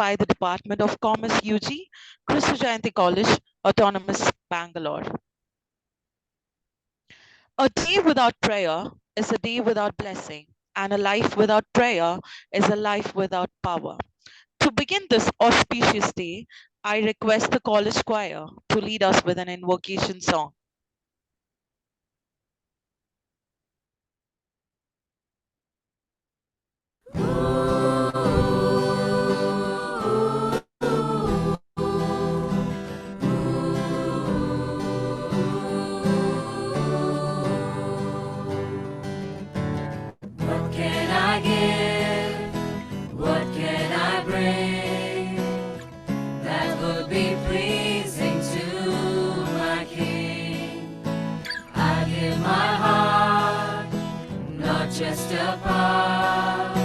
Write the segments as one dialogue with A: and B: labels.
A: by the Department of Commerce UG, Kristu Jayanti College, Autonomous, Bangalore. A day without prayer is a day without blessing, and a life without prayer is a life without power. To begin this auspicious day, I request the college choir to lead us with an invocation song.
B: What can I give? What can I bring that would be pleasing to my King? I give my heart, not just a part.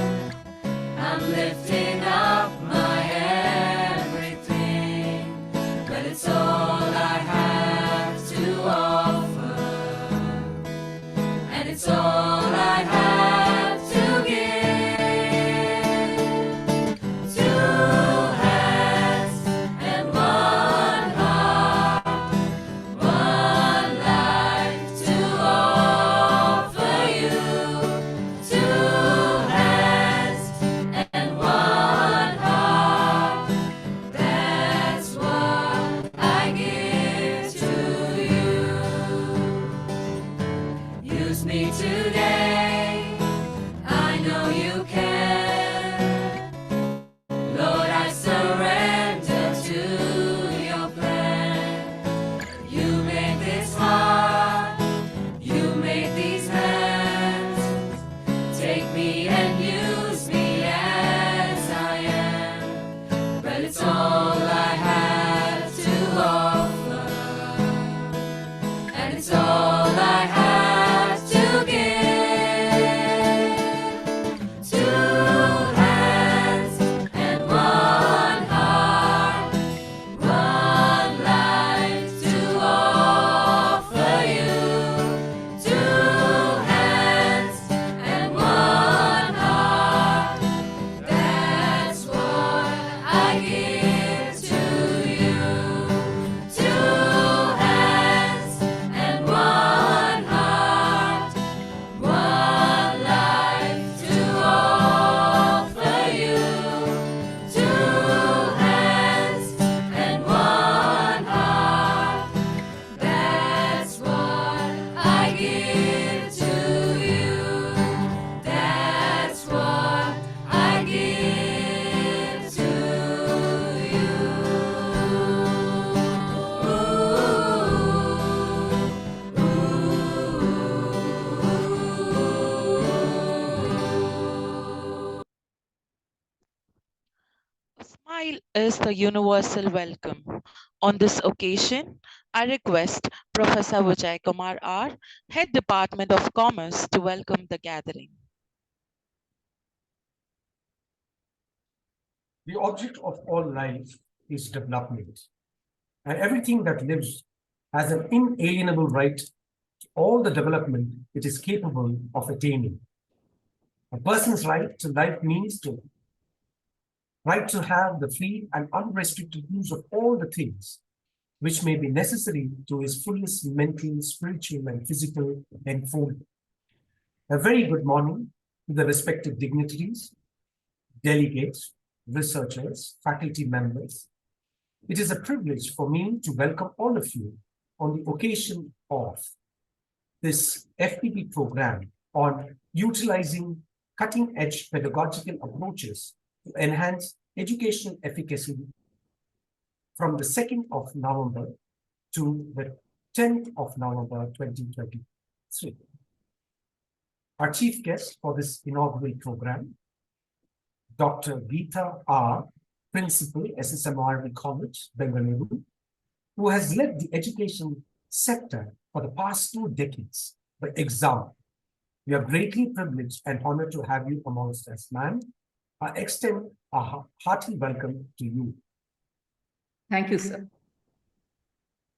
B: I'm lifting up my everything, but it's all I have to offer, and it's all I have to give. Two hands and one heart, one life to offer you. Two hands and one heart, that's what I give to you. Use me today, I know you can. Lord, I surrender to your plan. You make this heart, you make these hands. Take me and use me as I am. But it's all I have to offer, and it's all I have to give. Two hands and one heart, one life to offer you. Two hands and one heart, that's what I give to you. Two hands and one heart, one life to offer you. Two hands and one heart, that's what I give to you. That's what I give to you.
A: A smile is the universal welcome. On this occasion, I request Professor Vijay Kumar R., Head Department of Commerce, to welcome the gathering.
C: The object of all life is development, and everything that lives has an inalienable right to all the development it is capable of attaining. A person's right to life means to right to have the free and unrestricted use of all the things which may be necessary to his fullest mental, spiritual, and physical unfoldment. A very good morning to the respected dignitaries, delegates, researchers, faculty members. It is a privilege for me to welcome all of you on the occasion of this FDP program on utilizing cutting-edge pedagogical approaches to enhance educational efficacy from the 2nd of November to the 10th of November 2023. Our chief guest for this inaugural program, Dr. Geetha R., Principal, SSMRV College, Bangalore, who has led the education sector for the past 2 decades by example. We are greatly privileged and honored to have you amongst us, ma'am. I extend a hearty welcome to you.
D: Thank you, sir.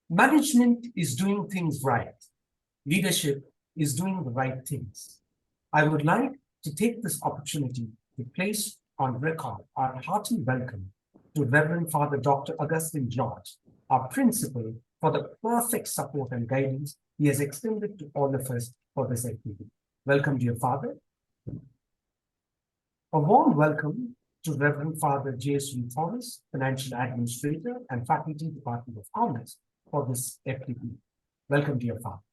C: Management is doing things right. Leadership is doing the right things. I would like to take this opportunity to place on record our hearty welcome to Reverend Father Dr. Augustine George, our principal, for the perfect support and guidance he has extended to all of us for this FDP. Welcome, dear Father. A warm welcome to Reverend Father J.S.V. Thomas, Financial Administrator and Faculty Department of Commerce for this FDP. Welcome, dear Father.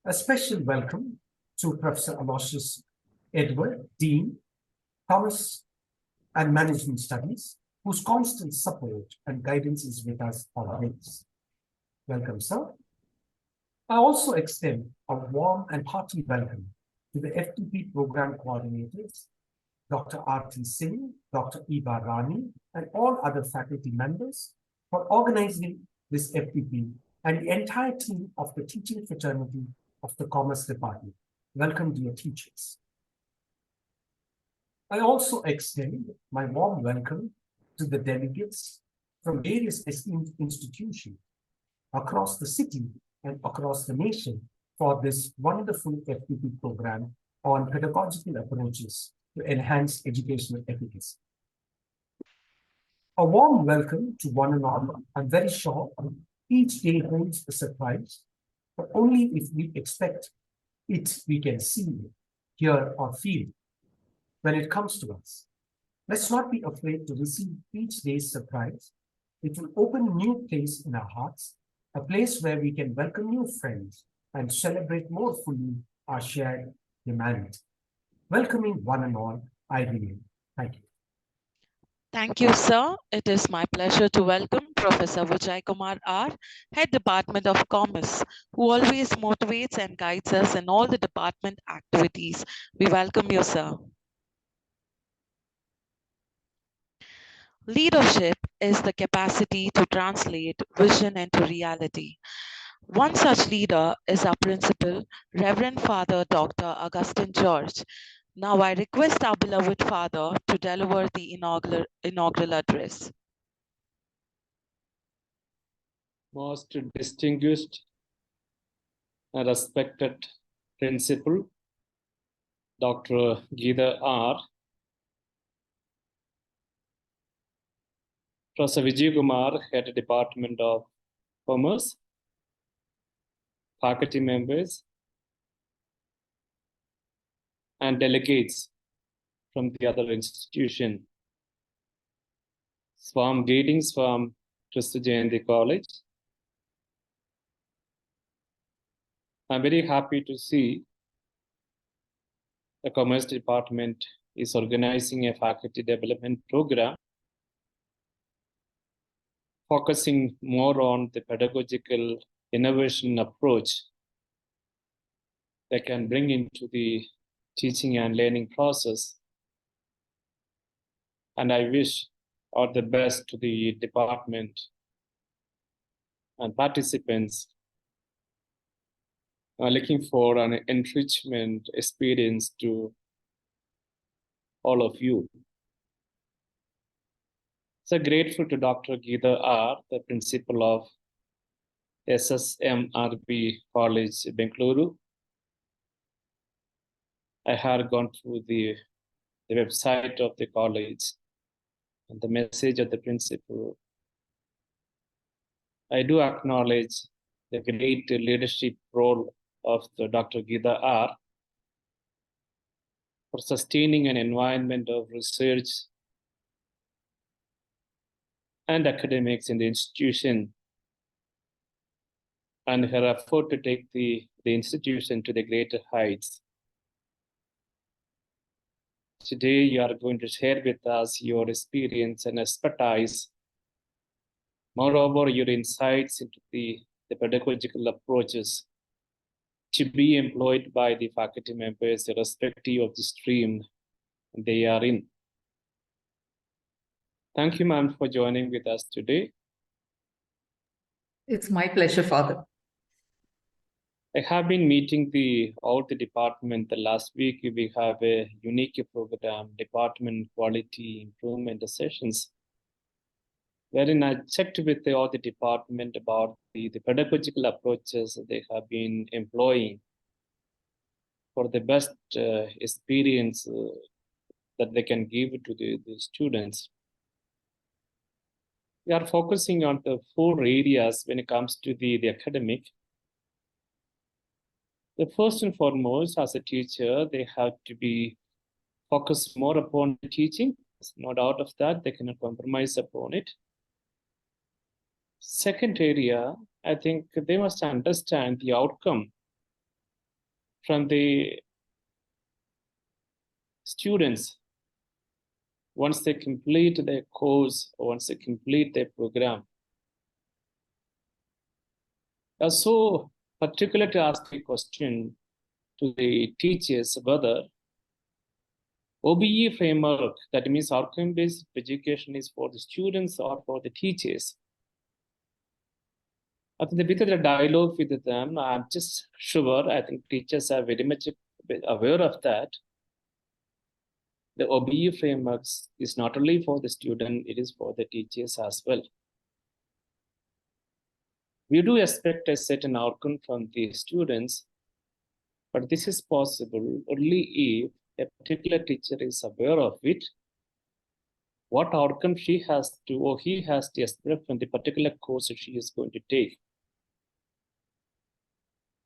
C: A special welcome to Professor Aloysius Edward, Dean, Commerce and Management Studies, whose constant support and guidance is with us always. Welcome, sir. I also extend a warm and hearty welcome to the FDP program coordinators, Dr. R.T. Singh, Dr. Eva Rani, and all other faculty members for organizing this FDP and the entire team of the teaching fraternity of the Commerce Department. Welcome, dear teachers. I also extend my warm welcome to the delegates from various esteemed institutions across the city and across the nation for this wonderful FDP program on pedagogical approaches to enhance educational efficacy. A warm welcome to one and all. I'm very sure each day holds a surprise, but only if we expect it, we can see, hear, or feel when it comes to us. Let's not be afraid to receive each day's surprise. It will open a new place in our hearts, a place where we can welcome new friends and celebrate more fully our shared humanity. Welcoming one and all, I begin. Thank you.
A: Thank you, sir. It is my pleasure to welcome Professor Vijay Kumar R., Head Department of Commerce, who always motivates and guides us in all the department activities. We welcome you, sir. Leadership is the capacity to translate vision into reality. One such leader is our principal, Reverend Father Dr. Augustine George. Now I request our beloved Father to deliver the inaugural address.
E: Most distinguished and respected Principal, Dr. Geetha R., Professor Vijay Kumar, Head Department of Commerce, faculty members, and delegates from the other institution. Swarm greetings from Kristu Jayanti College. I'm very happy to see the Commerce Department is organizing a faculty development program focusing more on the pedagogical innovation approach that can bring into the teaching and learning process. And I wish all the best to the department and participants looking for an enrichment experience to all of you. So grateful to Dr. Geetha R., the principal of SSMRB College, Bangalore. I had gone through the website of the college and the message of the principal. I do acknowledge the great leadership role of the Dr. Geetha R. for sustaining an environment of research and academics in the institution, and her effort to take the institution to the greater heights. Today, you are going to share with us your experience and expertise. Moreover, your insights into the pedagogical approaches to be employed by the faculty members irrespective of the stream they are in. Thank you, ma'am, for joining with us today.
D: It's my pleasure, Father.
E: I have been meeting all the department. The last week, we have a unique program, Department Quality Improvement Sessions, wherein I checked with all the department about the pedagogical approaches they have been employing for the best experience that they can give to the students. We are focusing on the 4 areas when it comes to the academic. The first and foremost, as a teacher, they have to be focused more upon the teaching. There's no doubt of that. They cannot compromise upon it. Second area, I think they must understand the outcome from the students once they complete their course, or once they complete their program. So particular to ask the question to the teachers whether OBE framework, that means outcome-based education, is for the students or for the teachers. I think with the dialogue with them, I'm just sure, I think teachers are very much aware of that. The OBE frameworks is not only for the student, it is for the teachers as well. We do expect a certain outcome from the students, but this is possible only if a particular teacher is aware of it, what outcome she has to or he has to expect from the particular course she is going to take.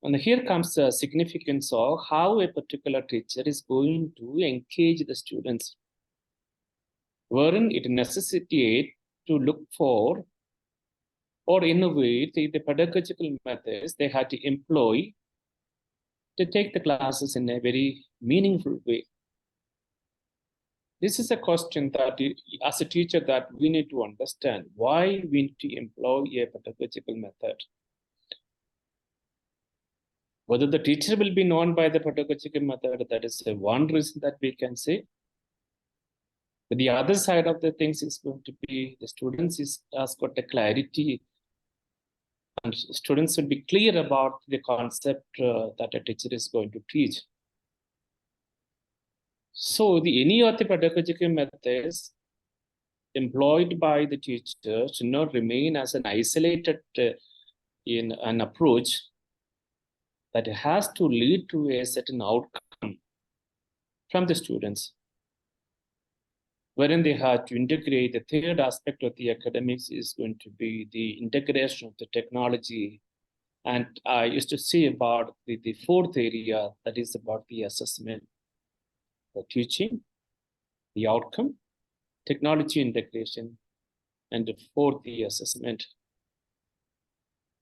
E: And here comes the significance of how a particular teacher is going to engage the students, wherein it necessitates to look for or innovate the pedagogical methods they had to employ to take the classes in a very meaningful way. This is a question that, as a teacher, that we need to understand why we need to employ a pedagogical method. Whether the teacher will be known by the pedagogical method, that is one reason that we can say. But the other side of the things is going to be the students has got a clarity, and students will be clear about the concept that a teacher is going to teach. So any of the pedagogical methods employed by the teacher should not remain as an isolated in an approach that has to lead to a certain outcome from the students, wherein they have to integrate. The third aspect of the academics is going to be the integration of the technology. And I used to say about the fourth area, that is about the assessment, the teaching, the outcome, technology integration, and the fourth, the assessment.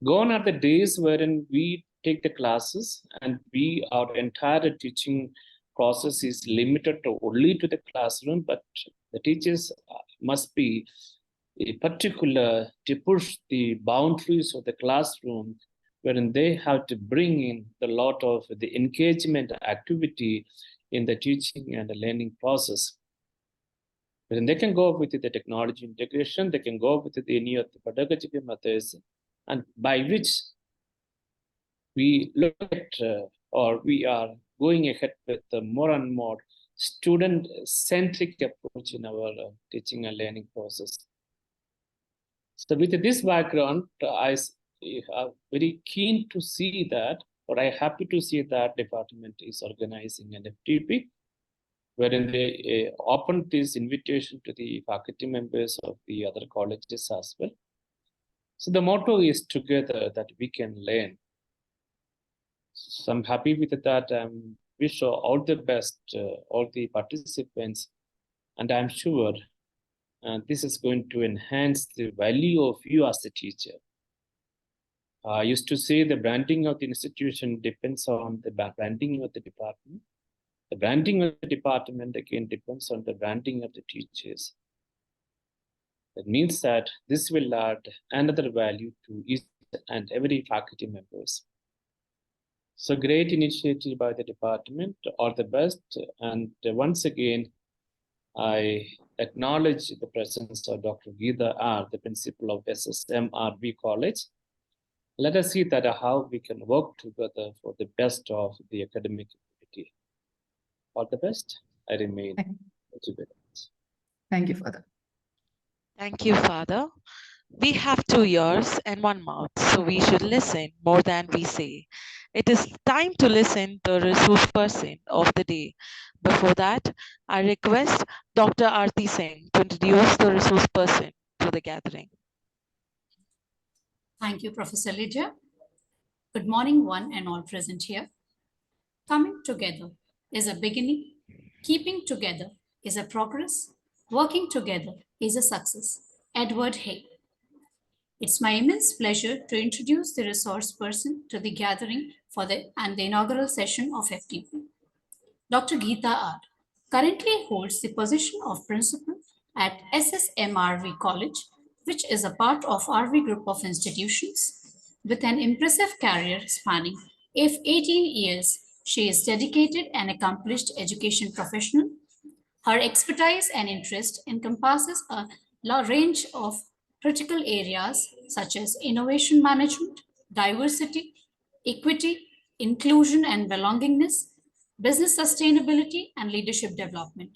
E: Gone are the days wherein we take the classes and our entire teaching process is limited only to the classroom, but the teachers must be particular to push the boundaries of the classroom, wherein they have to bring in a lot of the engagement activity in the teaching and the learning process. Wherein they can go with the technology integration, they can go with any of the pedagogical methods, and by which we look at or we are going ahead with more and more student-centric approach in our teaching and learning process. So with this background, I am very keen to see that, or I'm happy to see that department is organizing an FDP, wherein they opened this invitation to the faculty members of the other colleges as well. So the motto is together that we can learn. So I'm happy with that. I wish all the best, all the participants, and I'm sure this is going to enhance the value of you as a teacher. I used to say the branding of the institution depends on the branding of the department. The branding of the department, again, depends on the branding of the teachers. That means that this will add another value to each and every faculty members. So great initiative by the department, all the best. And once again, I acknowledge the presence of Dr. Geetha R, the principal of SSMRB College. Let us see that how we can work together for the best of the academic community. All the best. I remain. Thank you very much.
D: Thank you, Father.
A: Thank you, Father. We have 2 ears and 1 mouth, so we should listen more than we say. It is time to listen to the resource person of the day. Before that, I request Dr. Aarti Singh to introduce the resource person to the gathering.
F: Thank you, Professor Lydia. Good morning, one and all present here. Coming together is a beginning, keeping together is a progress, working together is a success. Edward Hay. It's my immense pleasure to introduce the resource person to the gathering for the inaugural session of FDP. Dr. Geetha R. currently holds the position of principal at SSMRV College, which is a part of RV Group of institutions. With an impressive career spanning 18 years, she is dedicated and accomplished education professional. Her expertise and interest encompasses a range of critical areas such as innovation management, diversity, equity, inclusion and belongingness, business sustainability, and leadership development.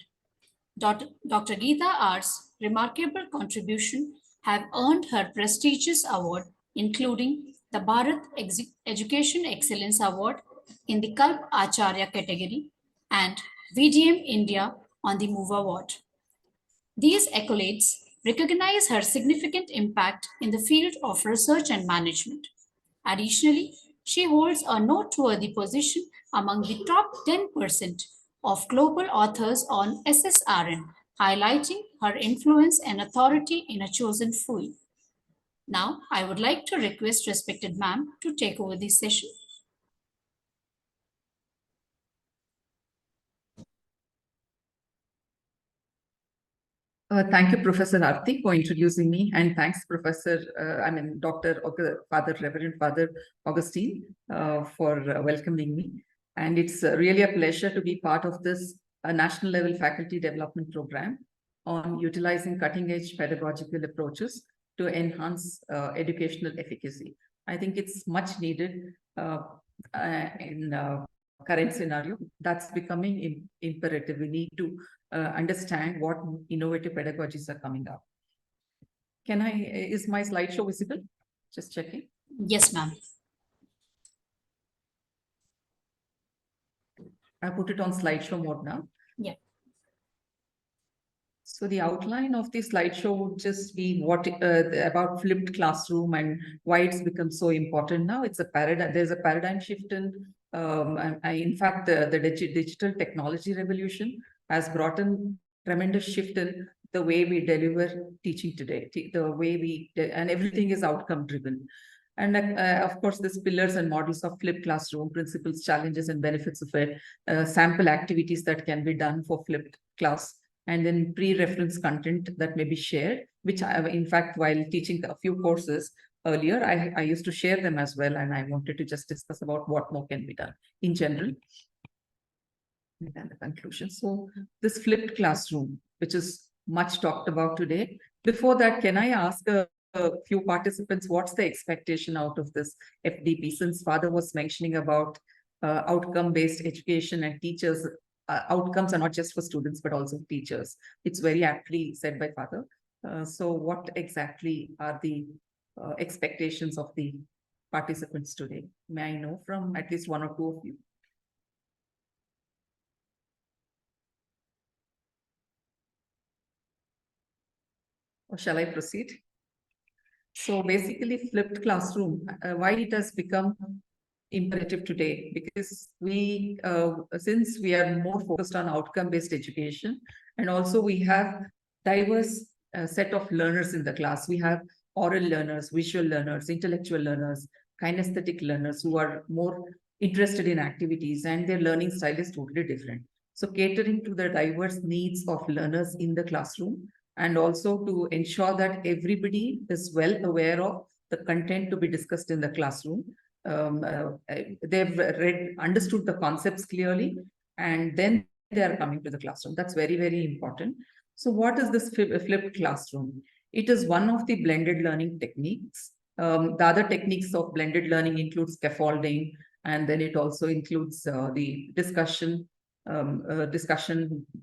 F: Dr. Geetha R's remarkable contribution have earned her prestigious award, including the Bharat Education Excellence Award in the Kalp Acharya category and VDM India on the Move Award. These accolades recognize her significant impact in the field of research and management. Additionally, she holds a noteworthy position among the top 10% of global authors on SSRN, highlighting her influence and authority in a chosen field. Now, I would like to request respected ma'am to take over this session.
D: Thank you, Professor Aarti, for introducing me, and thanks, Reverend Father Augustine, for welcoming me. And it's really a pleasure to be part of this national level faculty development program on utilizing cutting-edge pedagogical approaches to enhance educational efficacy. I think it's much needed in current scenario. That's becoming imperative. We need to understand what innovative pedagogies are coming up. Is my slideshow visible? Just checking.
F: Yes, ma'am.
D: I put it on slideshow mode now.
F: Yeah.
D: So the outline of the slideshow would just be what about flipped classroom and why it's become so important now. It's a paradigm. There's a paradigm shift in fact, the digital technology revolution has brought in tremendous shift in the way we deliver teaching today, the way and everything is outcome driven. And of course, these pillars and models of flipped classroom, principles, challenges, and benefits of it, sample activities that can be done for flipped class, and then pre-reference content that may be shared, which I have, in fact, while teaching a few courses earlier, I used to share them as well, and I wanted to just discuss about what more can be done in general. And the conclusion. So this flipped classroom, which is much talked about today. Before that, can I ask a few participants, what's the expectation out of this FDP? Since Father was mentioning about outcome-based education and teachers, outcomes are not just for students, but also teachers. It's very aptly said by Father. So what exactly are the expectations of the participants today? May I know from at least one or two of you? Or shall I proceed? So basically, flipped classroom, why it has become imperative today? Because since we are more focused on outcome-based education, and also we have diverse set of learners in the class. We have oral learners, visual learners, intellectual learners, kinesthetic learners who are more interested in activities, and their learning style is totally different. So catering to the diverse needs of learners in the classroom, and also to ensure that everybody is well aware of the content to be discussed in the classroom. They've understood the concepts clearly, and then they are coming to the classroom. That's very, very important. So what is this flipped classroom? It is one of the blended learning techniques. The other techniques of blended learning include scaffolding, and then it also includes the discussion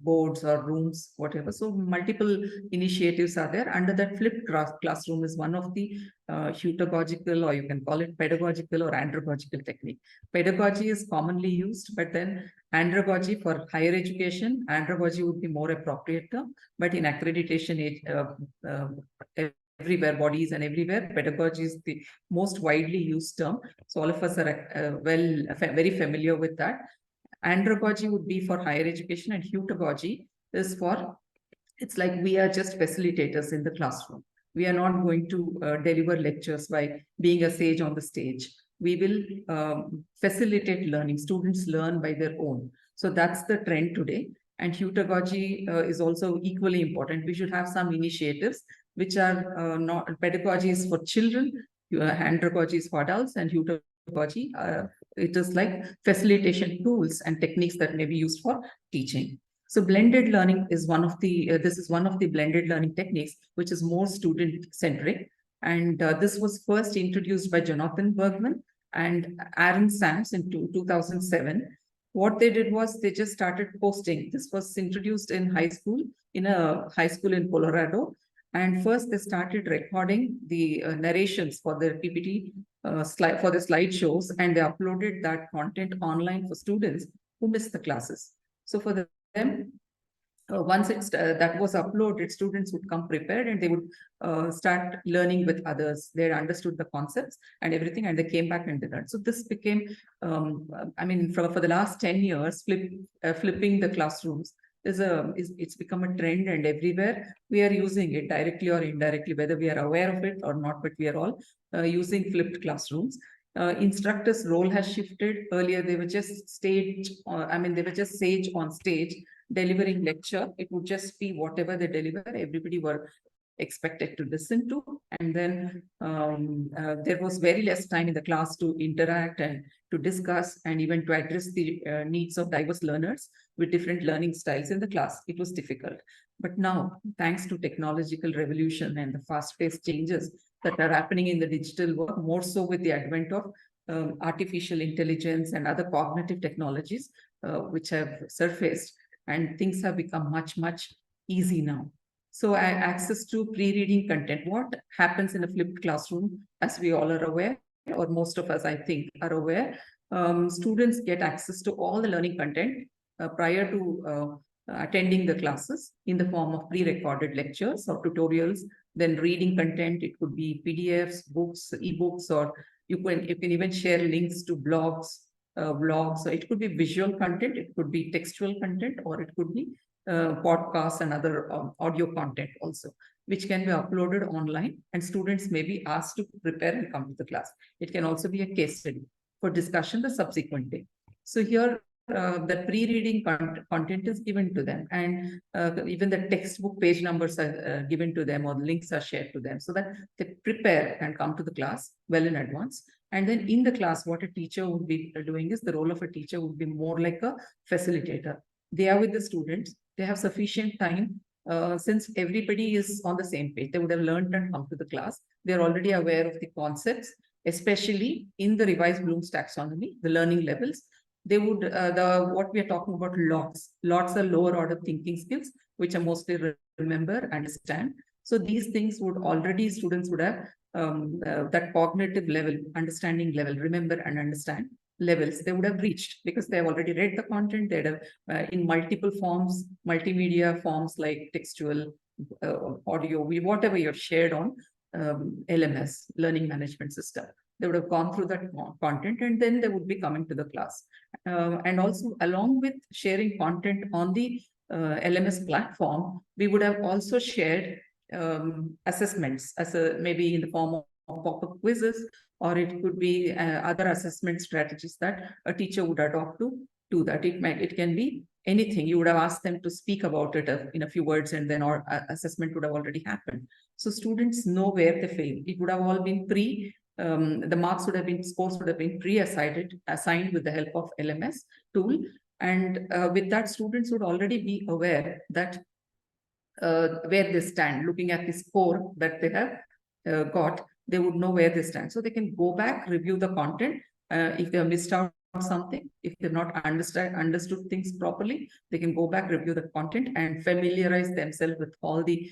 D: boards or rooms, whatever. So multiple initiatives are there. Under that, flipped classroom is one of the heutagogical, or you can call it pedagogical or andragogical technique. Pedagogy is commonly used, but then Andragogy for higher education, andragogy would be more appropriate term, but in accreditation, everywhere, bodies and everywhere, pedagogy is the most widely used term. So all of us are very familiar with that. Andragogy would be for higher education, and heutagogy is for, it's like we are just facilitators in the classroom. We are not going to deliver lectures by being a sage on the stage. We will facilitate learning. Students learn by their own. So that's the trend today. And heutagogy is also equally important. We should have some initiatives which are not, pedagogy is for children, andragogy is for adults, and heutagogy, it is like facilitation tools and techniques that may be used for teaching. So blended learning is one of the, this is one of the blended learning techniques, which is more student-centric. And this was first introduced by Jonathan Bergman and Aaron Sams in 2007. What they did was they just started posting. This was introduced in high school, in a high school in Colorado. And first they started recording the narrations for their PPT slide, for the slideshows, and they uploaded that content online for students who missed the classes. So for them, once it's that was uploaded, students would come prepared and they would start learning with others. They understood the concepts and everything, and they came back and did that. So this became, I mean, for the last 10 years, flipping the classrooms it's become a trend, and everywhere we are using it directly or indirectly, whether we are aware of it or not, but we are all using flipped classrooms. Instructors' role has shifted. Earlier, they were just stage, they were just sage on stage delivering lecture. It would just be whatever they deliver, everybody were expected to listen to. And then there was very less time in the class to interact and to discuss and even to address the needs of diverse learners with different learning styles in the class. It was difficult. But now, thanks to technological revolution and the fast-paced changes that are happening in the digital world, more so with the advent of artificial intelligence and other cognitive technologies which have surfaced, and things have become much, much easy now. So access to pre-reading content. What happens in a flipped classroom, as we all are aware, or most of us, I think, are aware, students get access to all the learning content prior to attending the classes in the form of pre-recorded lectures or tutorials, then reading content. It could be PDFs, books, ebooks, or you can even share links to blogs, vlogs. So it could be visual content, it could be textual content, or it could be podcasts and other audio content also, which can be uploaded online, and students may be asked to prepare and come to the class. It can also be a case study for discussion the subsequent day. So here, the pre-reading content is given to them, and even the textbook page numbers are given to them, or the links are shared to them, so that they prepare and come to the class well in advance. And then in the class, what a teacher would be doing is, the role of a teacher would be more like a facilitator. They are with the students, they have sufficient time, since everybody is on the same page. They would have learned and come to the class. They're already aware of the concepts, especially in the revised Bloom's taxonomy, the learning levels. They would, what we are talking about, lots are lower order thinking skills, which are mostly remember, understand. So these things would already, students would have that cognitive level, understanding level, remember and understand levels, they would have reached, because they have already read the content. They'd have in multiple forms, multimedia forms like textual, audio, whatever you've shared on LMS, Learning Management System. They would have gone through that content, and then they would be coming to the class. And also, along with sharing content on the LMS platform, we would have also shared assessments, as maybe in the form of pop-up quizzes, or it could be other assessment strategies that a teacher would adopt to do that. It can be anything. You would have asked them to speak about it in a few words, and then our assessment would have already happened. So students know where they fail. It would have all been the marks would have been, scores would have been assigned with the help of LMS tool. And with that, students would already be aware that where they stand, looking at the score that they have got, they would know where they stand. So they can go back, review the content. If they have missed out on something, if they've not understood things properly, they can go back, review the content, and familiarize themselves with all the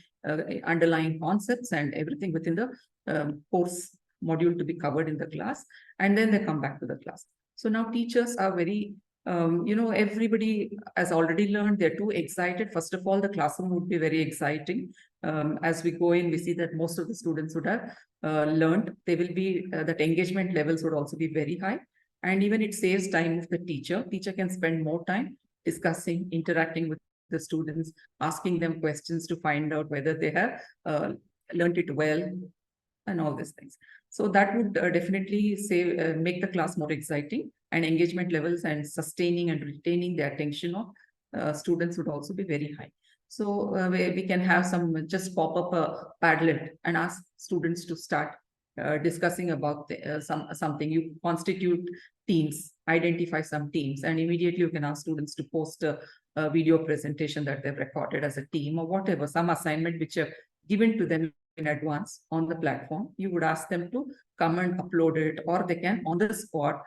D: underlying concepts and everything within the course module to be covered in the class. And then they come back to the class. So now teachers are very Everybody has already learned. They're too excited. First of all, the classroom would be very exciting. As we go in, we see that most of the students would have learned. They will be, that engagement levels would also be very high. And even it saves time of the teacher. Teacher can spend more time discussing, interacting with the students, asking them questions to find out whether they have learned it well and all these things. So that would definitely say make the class more exciting, and engagement levels and sustaining and retaining the attention of students would also be very high. So we can have some, just pop up a Padlet and ask students to start discussing about something. You constitute teams, identify some teams, and immediately you can ask students to post a video presentation that they've recorded as a team, or whatever, some assignment which are given to them in advance on the platform. You would ask them to come and upload it, or they can on the spot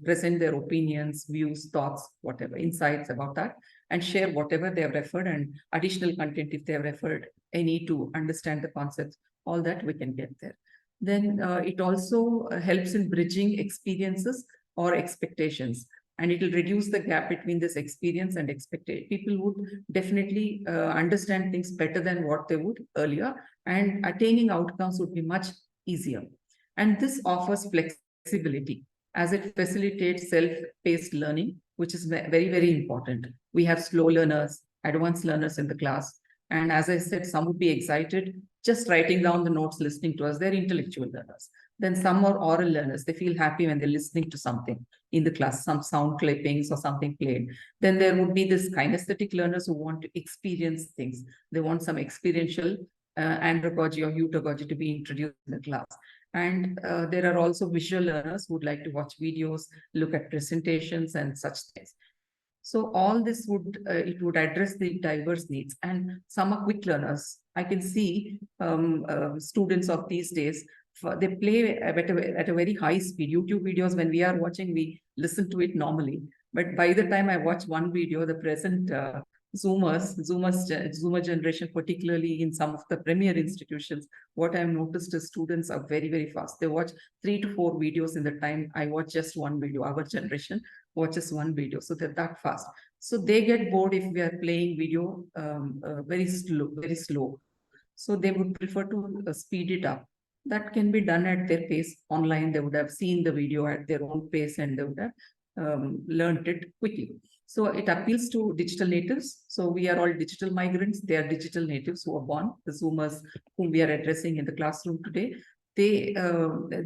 D: present their opinions, views, thoughts, whatever, insights about that, and share whatever they have referred, and additional content if they have referred any to understand the concepts. All that we can get there. Then it also helps in bridging experiences or expectations, and it will reduce the gap between this experience and expectation. People would definitely understand things better than what they would earlier, and attaining outcomes would be much easier. And this offers flexibility as it facilitates self-paced learning, which is very, very important. We have slow learners, advanced learners in the class. And as I said, some would be excited just writing down the notes, listening to us. They're intellectual learners. Then some are oral learners. They feel happy when they're listening to something in the class, some sound clippings or something played. Then there would be this kinesthetic learners who want to experience things. They want some experiential andragogy or heutagogy to be introduced in the class. And there are also visual learners who would like to watch videos, look at presentations and such things. So all this would, it would address the diverse needs. And some are quick learners. I can see students of these days, they play at a very high speed. YouTube videos, when we are watching, we listen to it normally. But by the time I watch one video, the present Zoomer generation, particularly in some of the premier institutions, what I've noticed is students are very, very fast. They watch 3 to 4 videos in the time I watch just one video. Our generation watches one video, so they're that fast. So they get bored if we are playing video very slow. So they would prefer to speed it up. That can be done at their pace online. They would have seen the video at their own pace, and they would have learned it quickly. So it appeals to digital natives. So we are all digital migrants. They are digital natives who are born, the Zoomers whom we are addressing in the classroom today. They,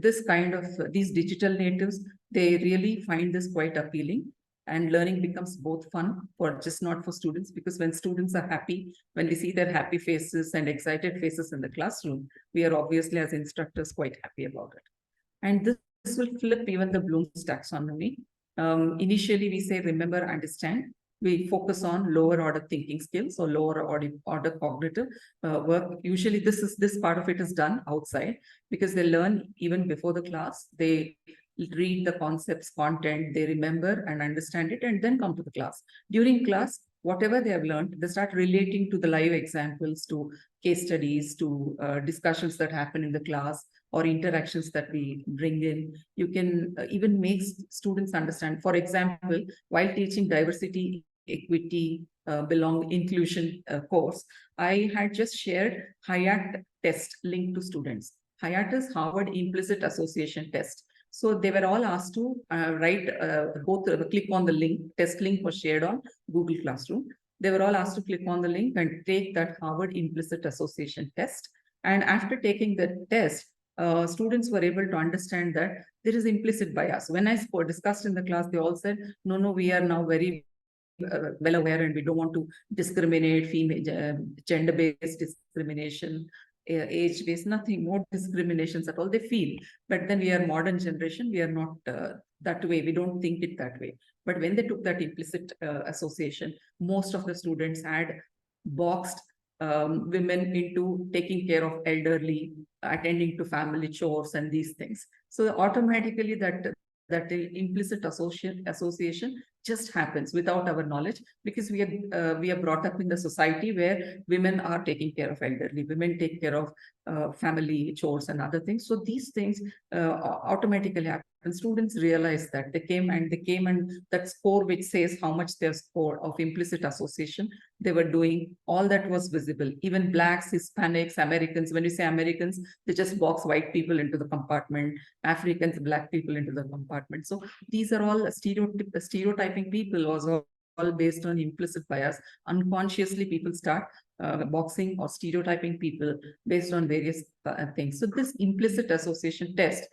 D: these digital natives, they really find this quite appealing, and learning becomes both fun for just not for students, because when students are happy, when we see their happy faces and excited faces in the classroom, we are obviously as instructors quite happy about it. And this will flip even the Bloom's taxonomy. Initially, we say, remember, understand. We focus on lower order thinking skills or lower order cognitive work. Usually this part of it is done outside, because they learn even before the class. They read the concepts, content, they remember and understand it, and then come to the class. During class, whatever they have learned, they start relating to the live examples, to case studies, to discussions that happen in the class, or interactions that we bring in. You can even make students understand. For example, while teaching diversity, equity, inclusion course, I had just shared Hyatt test link to students. Hyatt is Harvard Implicit Association test. So they were all asked to click on the link. Test link was shared on Google Classroom. They were all asked to click on the link and take that Harvard Implicit Association test. And after taking the test, students were able to understand that there is implicit bias. When I discussed in the class, they all said, no, we are now very well aware, and we don't want to discriminate, gender-based discrimination, age-based, nothing, more discriminations at all. They feel, but then we are modern generation, we are not that way. We don't think it that way. But when they took that implicit association, most of the students had boxed women into taking care of elderly, attending to family chores and these things. So automatically that implicit association just happens without our knowledge, because we are brought up in the society where women are taking care of elderly, women take care of family chores and other things. So these things automatically happen. And students realized that they came and that score which says how much their score of implicit association they were doing, all that was visible. Even blacks, Hispanics, Americans, when we say Americans, they just box white people into the compartment, Africans, black people into the compartment. So these are all stereotyping people was all based on implicit bias. Unconsciously, people start boxing or stereotyping people based on various things. So this implicit association test,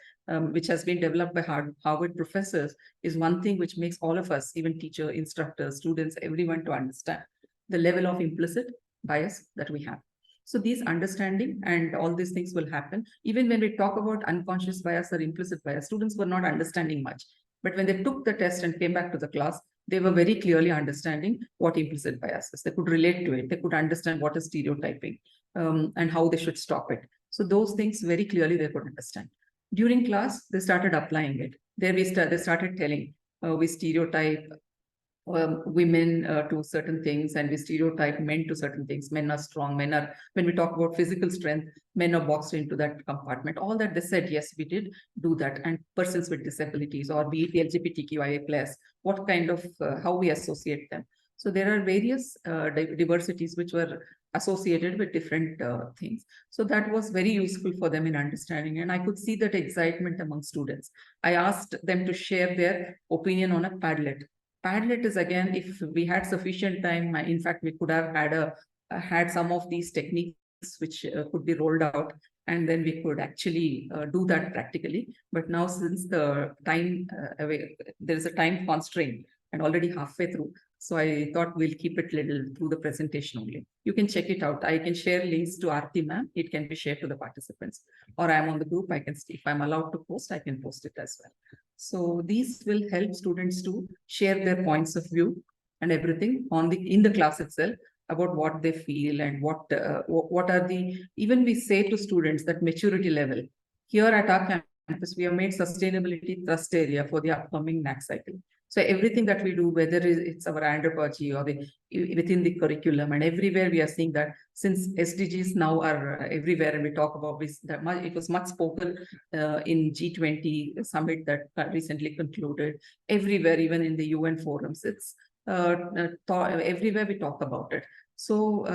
D: which has been developed by Harvard professors, is one thing which makes all of us, even teacher, instructors, students, everyone, to understand the level of implicit bias that we have. So these understanding and all these things will happen. Even when we talk about unconscious bias or implicit bias, students were not understanding much. But when they took the test and came back to the class, they were very clearly understanding what implicit bias is. They could relate to it. They could understand what is stereotyping and how they should stop it. So those things very clearly they could understand. During class, they started applying it. There they started telling, we stereotype women to certain things, and we stereotype men to certain things. Men are strong, when we talk about physical strength, men are boxed into that compartment. All that they said, yes, we did do that. And persons with disabilities, or be it LGBTQIA+, what kind of, how we associate them. So there are various diversities which were associated with different things. So that was very useful for them in understanding. And I could see that excitement among students. I asked them to share their opinion on a Padlet. Padlet is, again, if we had sufficient time, in fact, we could have had some of these techniques which could be rolled out, and then we could actually do that practically. But now, since the time, there is a time constraint and already halfway through, so I thought we'll keep it little through the presentation only. You can check it out. I can share links to Aarti ma'am. It can be shared to the participants, or I'm on the group. I can, if I'm allowed to post, I can post it as well. So these will help students to share their points of view and everything in the class itself about what they feel and what are the, even we say to students that maturity level. Here at our campus, we have made sustainability thrust area for the upcoming NAC cycle. So everything that we do, whether it's our anthropology or within the curriculum, and everywhere we are seeing that, since SDGs now are everywhere, and we talk about this, it was much spoken in G20 summit that recently concluded. Everywhere, even in the UN forums, it's everywhere we talk about it. So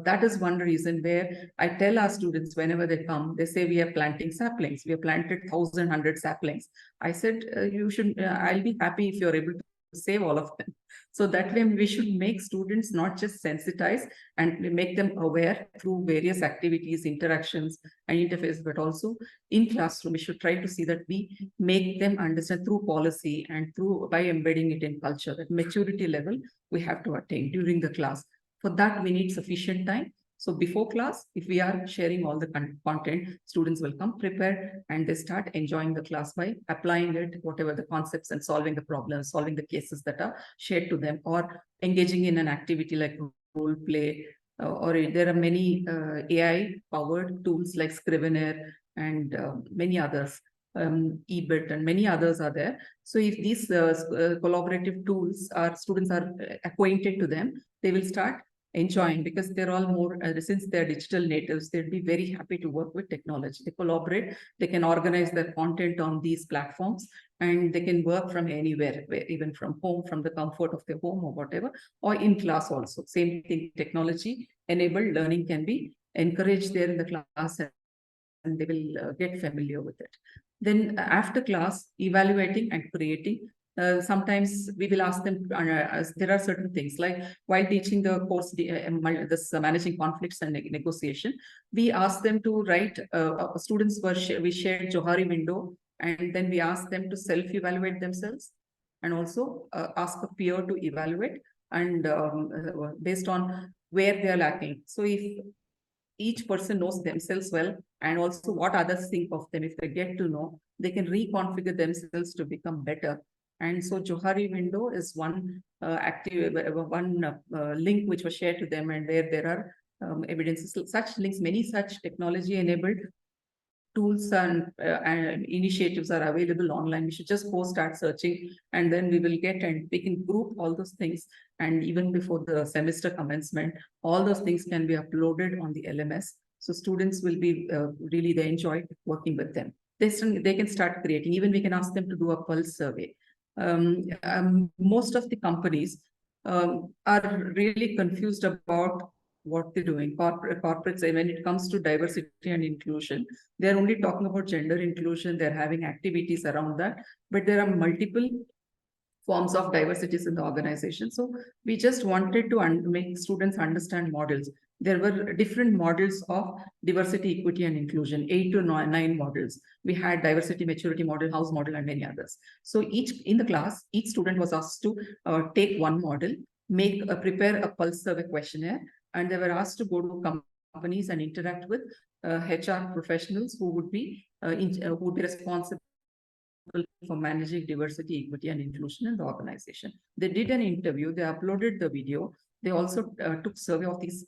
D: that is one reason where I tell our students whenever they come, they say we are planting saplings. We have planted 1,100 saplings. I said, you should, I'll be happy if you're able to save all of them. So that way we should make students not just sensitize and make them aware through various activities, interactions and interface, but also in classroom, we should try to see that we make them understand through policy and by embedding it in culture, that maturity level we have to attain during the class. For that, we need sufficient time. So before class, if we are sharing all the content, students will come prepared and they start enjoying the class by applying it, whatever the concepts, and solving the problems, solving the cases that are shared to them, or engaging in an activity like role play, or there are many AI-powered tools like Scrivener and many others. EBIT and many others are there. So if these collaborative tools students are acquainted to them, they will start enjoying, because they're all more, since they're digital natives, they'd be very happy to work with technology. They collaborate, they can organize their content on these platforms, and they can work from anywhere, even from home, from the comfort of their home or whatever, or in class also. Same thing, technology enabled learning can be encouraged there in the class, and they will get familiar with it. Then after class, evaluating and creating. Sometimes we will ask them, there are certain things like while teaching the course, this managing conflicts and negotiation, we ask them to write, students we shared Johari window, and then we ask them to self-evaluate themselves, and also ask a peer to evaluate, and based on where they are lacking. So if each person knows themselves well, and also what others think of them, if they get to know, they can reconfigure themselves to become better. And so Johari window is one link which was shared to them, and where there are evidences, such links, many such technology enabled tools and initiatives are available online. We should just go start searching, and then we will get, and we can group all those things. And even before the semester commencement, all those things can be uploaded on the LMS. So students will be really, they enjoy working with them. they can start creating. Even we can ask them to do a pulse survey. Most of the companies are really confused about what they're doing. Corporates, when it comes to diversity and inclusion, they're only talking about gender inclusion. They're having activities around that, but there are multiple forms of diversities in the organization. So we just wanted to make students understand models. There were different models of diversity, equity, and inclusion, 8 to 9 models. We had diversity, maturity model, house model, and many others. So in the class, each student was asked to take one model, prepare a pulse survey questionnaire, and they were asked to go to companies and interact with HR professionals who would be responsible for managing diversity, equity, and inclusion in the organization. They did an interview, they uploaded the video, they also took survey of these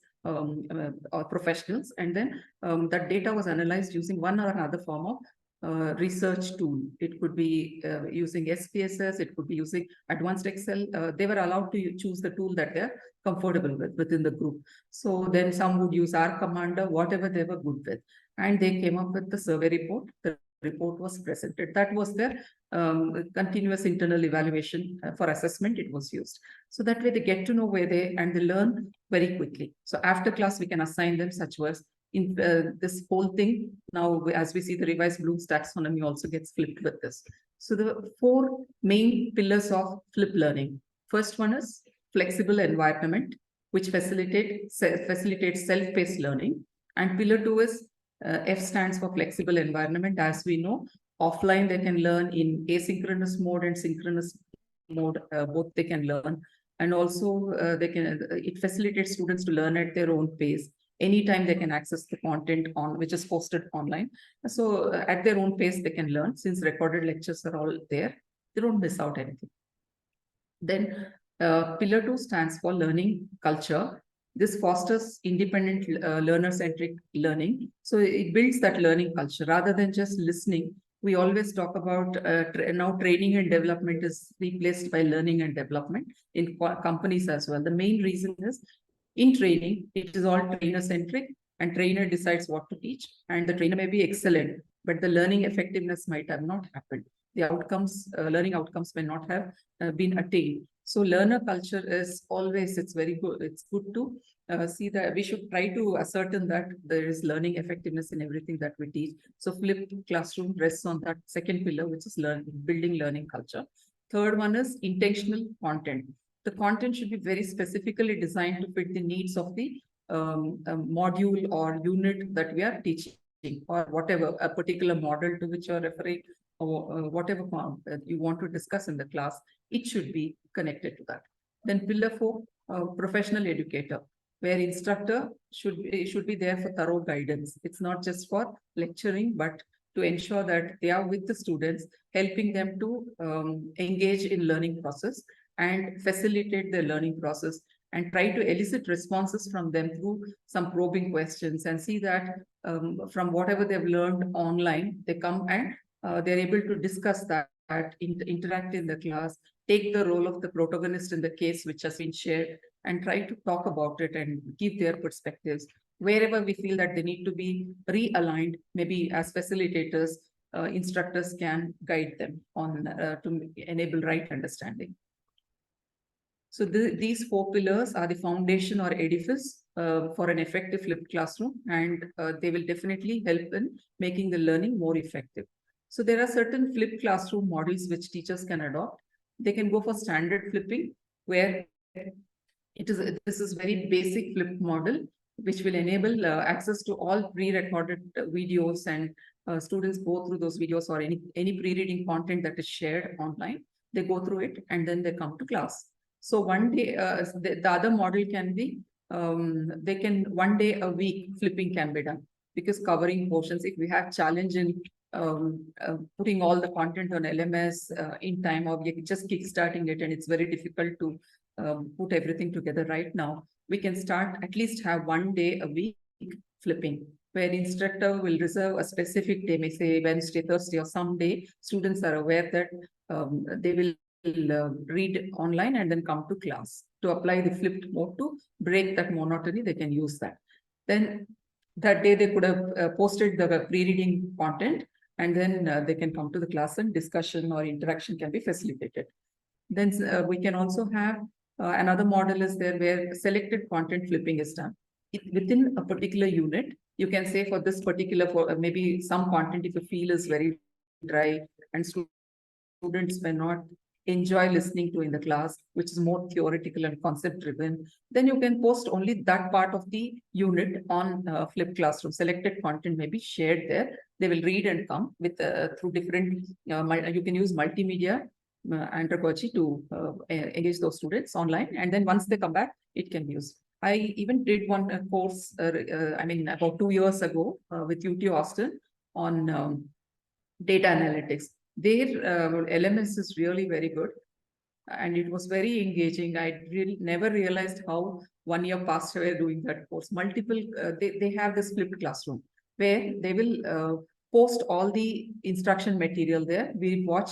D: professionals, and then that data was analyzed using one or another form of research tool. It could be using SPSS, it could be using advanced Excel. They were allowed to choose the tool that they're comfortable with within the group. So then some would use R Commander, whatever they were good with. And they came up with the survey report. The report was presented. That was their continuous internal evaluation for assessment. It was used. So that way they get to know where they learn very quickly. So after class, we can assign them such works. In this whole thing, now as we see, the revised Bloom's taxonomy also gets flipped with this. So the 4 main pillars of flipped learning. First one is flexible environment, which facilitates self-paced learning. And pillar 2 is F stands for flexible environment. As we know, offline they can learn in asynchronous mode and synchronous mode, both they can learn. And also it facilitates students to learn at their own pace. Anytime they can access the content which is posted online. So at their own pace, they can learn. Since recorded lectures are all there, they don't miss out anything. Then pillar 2 stands for learning culture. This fosters independent learner-centric learning. So it builds that learning culture rather than just listening. We always talk about now training and development is replaced by learning and development in companies as well. The main reason is in training, it is all trainer-centric and trainer decides what to teach, and the trainer may be excellent, but the learning effectiveness might have not happened. The outcomes, learning outcomes may not have been attained. So learner culture is always, it's very good. It's good to see that we should try to ascertain that there is learning effectiveness in everything that we teach. So flipped classroom rests on that second pillar, which is building learning culture. Third one is intentional content. The content should be very specifically designed to fit the needs of the module or unit that we are teaching, or whatever, a particular model to which you are referring, or whatever you want to discuss in the class, it should be connected to that. Then pillar 4, professional educator, where instructor should be there for thorough guidance. It's not just for lecturing, but to ensure that they are with the students, helping them to engage in learning process and facilitate their learning process, and try to elicit responses from them through some probing questions, and see that from whatever they've learned online, they come and they're able to discuss that, interact in the class, take the role of the protagonist in the case which has been shared, and try to talk about it and give their perspectives. Wherever we feel that they need to be realigned, maybe as facilitators, instructors can guide them on to enable right understanding. So these 4 pillars are the foundation or edifice for an effective flipped classroom, and they will definitely help in making the learning more effective. So there are certain flipped classroom models which teachers can adopt. They can go for standard flipping, where this is very basic flipped model, which will enable access to all pre-recorded videos, and students go through those videos or any pre-reading content that is shared online. They go through it and then they come to class. So one day, the other model can be, they can 1 day a week flipping can be done, because covering portions, if we have challenge in putting all the content on LMS in time, or we just kickstarting it and it's very difficult to put everything together right now, we can start at least have 1 day a week flipping, where instructor will reserve a specific day, may say Wednesday, Thursday, or some day students are aware that they will read online and then come to class. To apply the flipped mode to break that monotony, they can use that. Then that day they could have posted the pre-reading content, and then they can come to the class and discussion or interaction can be facilitated. Then we can also have another model is there where selected content flipping is done. Within a particular unit, you can say for this particular, for maybe some content if you feel is very dry and students may not enjoy listening to in the class, which is more theoretical and concept driven, then you can post only that part of the unit on flipped classroom. Selected content may be shared there. They will read and come with through different, you can use multimedia andragogy to engage those students online. And then once they come back, it can be used. I even did one course, I mean, about 2 years ago with UT Austin on data analytics. Their LMS is really very good. And it was very engaging. I really never realized how 1 year passed away doing that course. Multiple, they have this flipped classroom where they will post all the instruction material there. We watch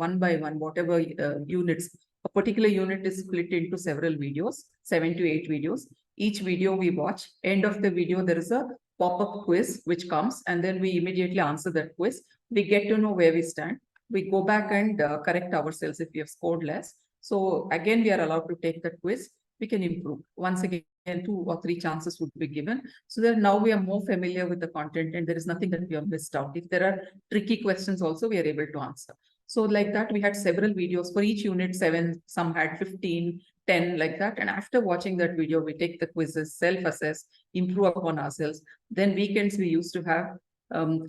D: one by one, whatever units. A particular unit is split into several videos, 7 to 8 videos. Each video we watch. End of the video, there is a pop-up quiz which comes, and then we immediately answer that quiz. We get to know where we stand. We go back and correct ourselves if we have scored less. So again, we are allowed to take that quiz. We can improve. Once again, 2 or 3 chances would be given. So that now we are more familiar with the content and there is nothing that we have missed out. If there are tricky questions also, we are able to answer. So like that, we had several videos for each unit, 7, some had 15, 10 like that. And after watching that video, we take the quizzes, self-assess, improve upon ourselves. Then weekends, we used to have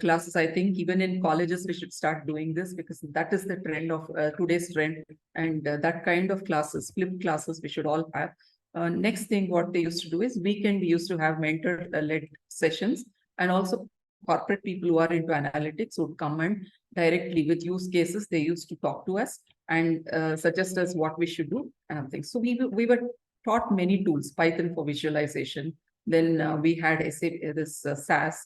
D: classes. I think even in colleges, we should start doing this because that is the trend of today's trend. And that kind of classes, flipped classes, we should all have. Next thing, what they used to do is weekend, we used to have mentor-led sessions, and also corporate people who are into analytics would come and directly with use cases, they used to talk to us and suggest us what we should do and things. So we were taught many tools, Python for visualization. Then we had this SAS,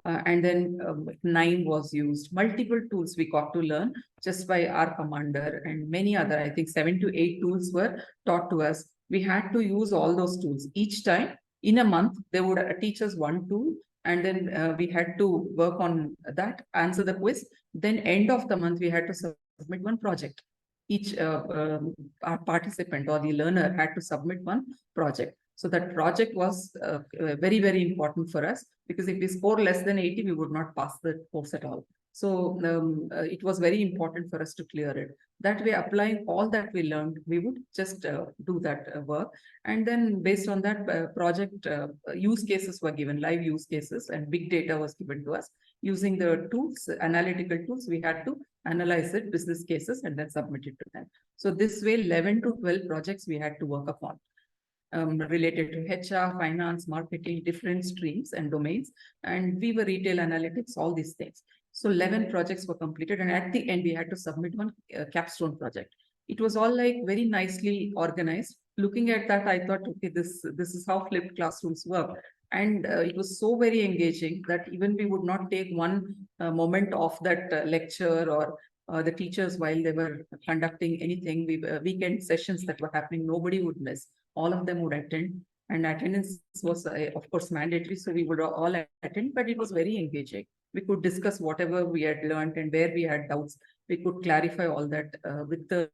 D: and then 9 was used. Multiple tools we got to learn just by our commander, and many other, I think 7 to 8 tools were taught to us. We had to use all those tools. Each time in a month, they would teach us one tool, and then we had to work on that, answer the quiz. Then end of the month, we had to submit one project. Each our participant or the learner had to submit one project. So that project was very, very important for us, because if we score less than 80, we would not pass the course at all. So it was very important for us to clear it. That way, applying all that we learned, we would just do that work. And then based on that project, use cases were given, live use cases, and big data was given to us. Using the tools, analytical tools, we had to analyze it, business cases, and then submit it to them. So this way, 11 to 12 projects we had to work upon. Related to HR, finance, marketing, different streams and domains. And we were retail analytics, all these things. So 11 projects were completed. And at the end, we had to submit one capstone project. It was all like very nicely organized. Looking at that, I thought, okay, this is how flipped classrooms work. And it was so very engaging that even we would not take one moment of that lecture or the teachers while they were conducting anything. Weekend sessions that were happening, nobody would miss. All of them would attend, and attendance was of course mandatory, so we would all attend, but it was very engaging. We could discuss whatever we had learned and where we had doubts. We could clarify all that with the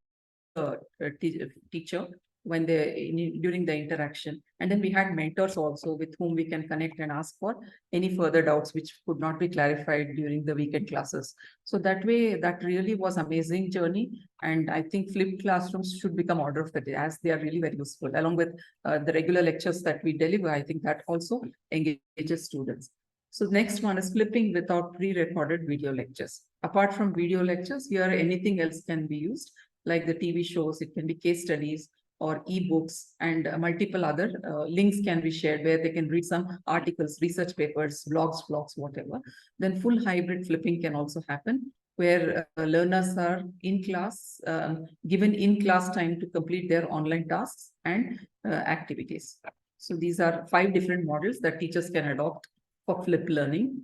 D: teacher when during the interaction. And then we had mentors also with whom we can connect and ask for any further doubts which could not be clarified during the weekend classes. So that way, that really was amazing journey. And I think flipped classrooms should become order of the day, as they are really very useful. Along with the regular lectures that we deliver, I think that also engages students. So next one is flipping without pre-recorded video lectures. Apart from video lectures, here anything else can be used, like the TV shows, it can be case studies or ebooks, and multiple other links can be shared where they can read some articles, research papers, blogs, whatever. Then full hybrid flipping can also happen, where learners are in class, given in class time to complete their online tasks and activities. So these are 5 different models that teachers can adopt for flipped learning.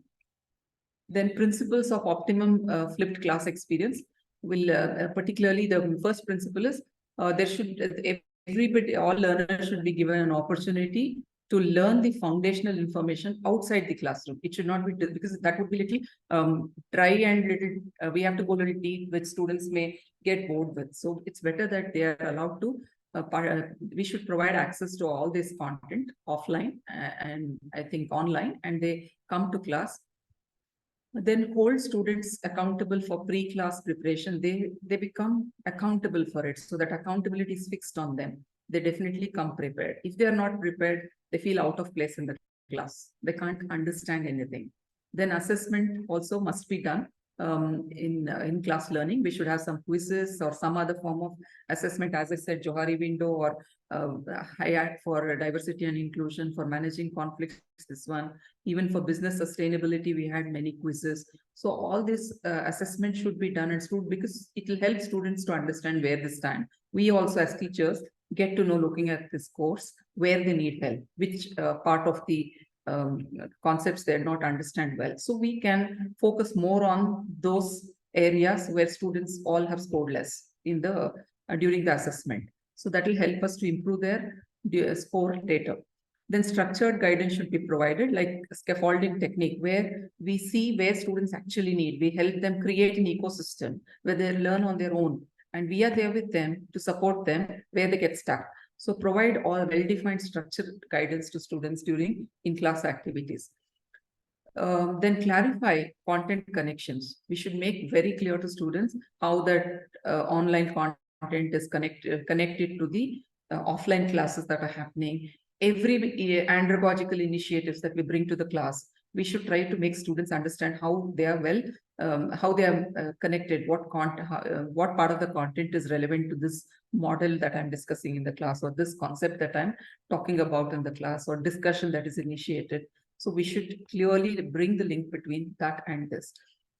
D: Then principles of optimum flipped class experience will particularly, the first principle is there should, everybody, all learners should be given an opportunity to learn the foundational information outside the classroom. It should not be, because that would be little dry and little, we have to go little deep, which students may get bored with. So it's better that they are allowed to, we should provide access to all this content offline and I think online, and they come to class. Then hold students accountable for pre-class preparation. They become accountable for it, so that accountability is fixed on them. They definitely come prepared. If they are not prepared, they feel out of place in the class. They can't understand anything. Then assessment also must be done in class learning. We should have some quizzes or some other form of assessment. As I said, Johari window or HIAT for diversity and inclusion, for managing conflicts, this one. Even for business sustainability, we had many quizzes. So all this assessment should be done, and because it will help students to understand where they stand. We also as teachers get to know, looking at this course, where they need help, which part of the concepts they not understand well. So we can focus more on those areas where students all have scored less in the during the assessment. So that will help us to improve their score later. Then structured guidance should be provided, like scaffolding technique, where we see where students actually need. We help them create an ecosystem where they learn on their own, and we are there with them to support them where they get stuck. So provide all well-defined structured guidance to students during in-class activities. Then clarify content connections. We should make very clear to students how that online content is connected to the offline classes that are happening. Every andragogical initiatives that we bring to the class, we should try to make students understand how they are how they are connected, what part of the content is relevant to this model that I'm discussing in the class, or this concept that I'm talking about in the class, or discussion that is initiated. So we should clearly bring the link between that and this.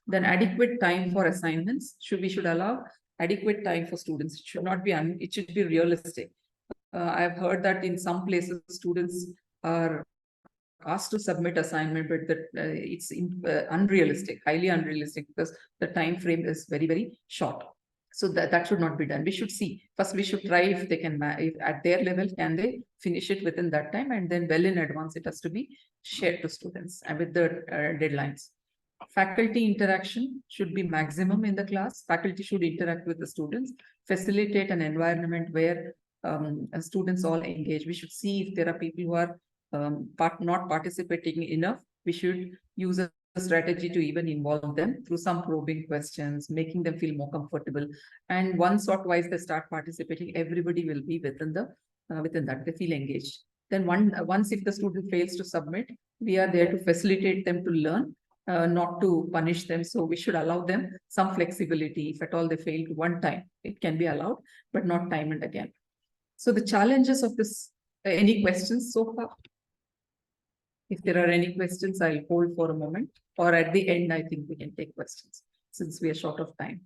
D: Then adequate time for assignments. We should allow adequate time for students. It should not be, it should be realistic. I've heard that in some places students are asked to submit assignment, but that it's unrealistic, highly unrealistic, because the time frame is very, very short. So that should not be done. We should see, first we should try if they can, if at their level, can they finish it within that time, and then well in advance it has to be shared to students and with the deadlines. Faculty interaction should be maximum in the class. Faculty should interact with the students, facilitate an environment where students all engage. We should see if there are people who are not participating enough. We should use a strategy to even involve them through some probing questions, making them feel more comfortable. And once or twice they start participating, everybody will be within that. They feel engaged. Then once if the student fails to submit, we are there to facilitate them to learn, not to punish them. So we should allow them some flexibility. If at all they failed one time, it can be allowed, but not time and again. So the challenges of this, any questions so far? If there are any questions, I'll hold for a moment, or at the end, I think we can take questions since we are short of time.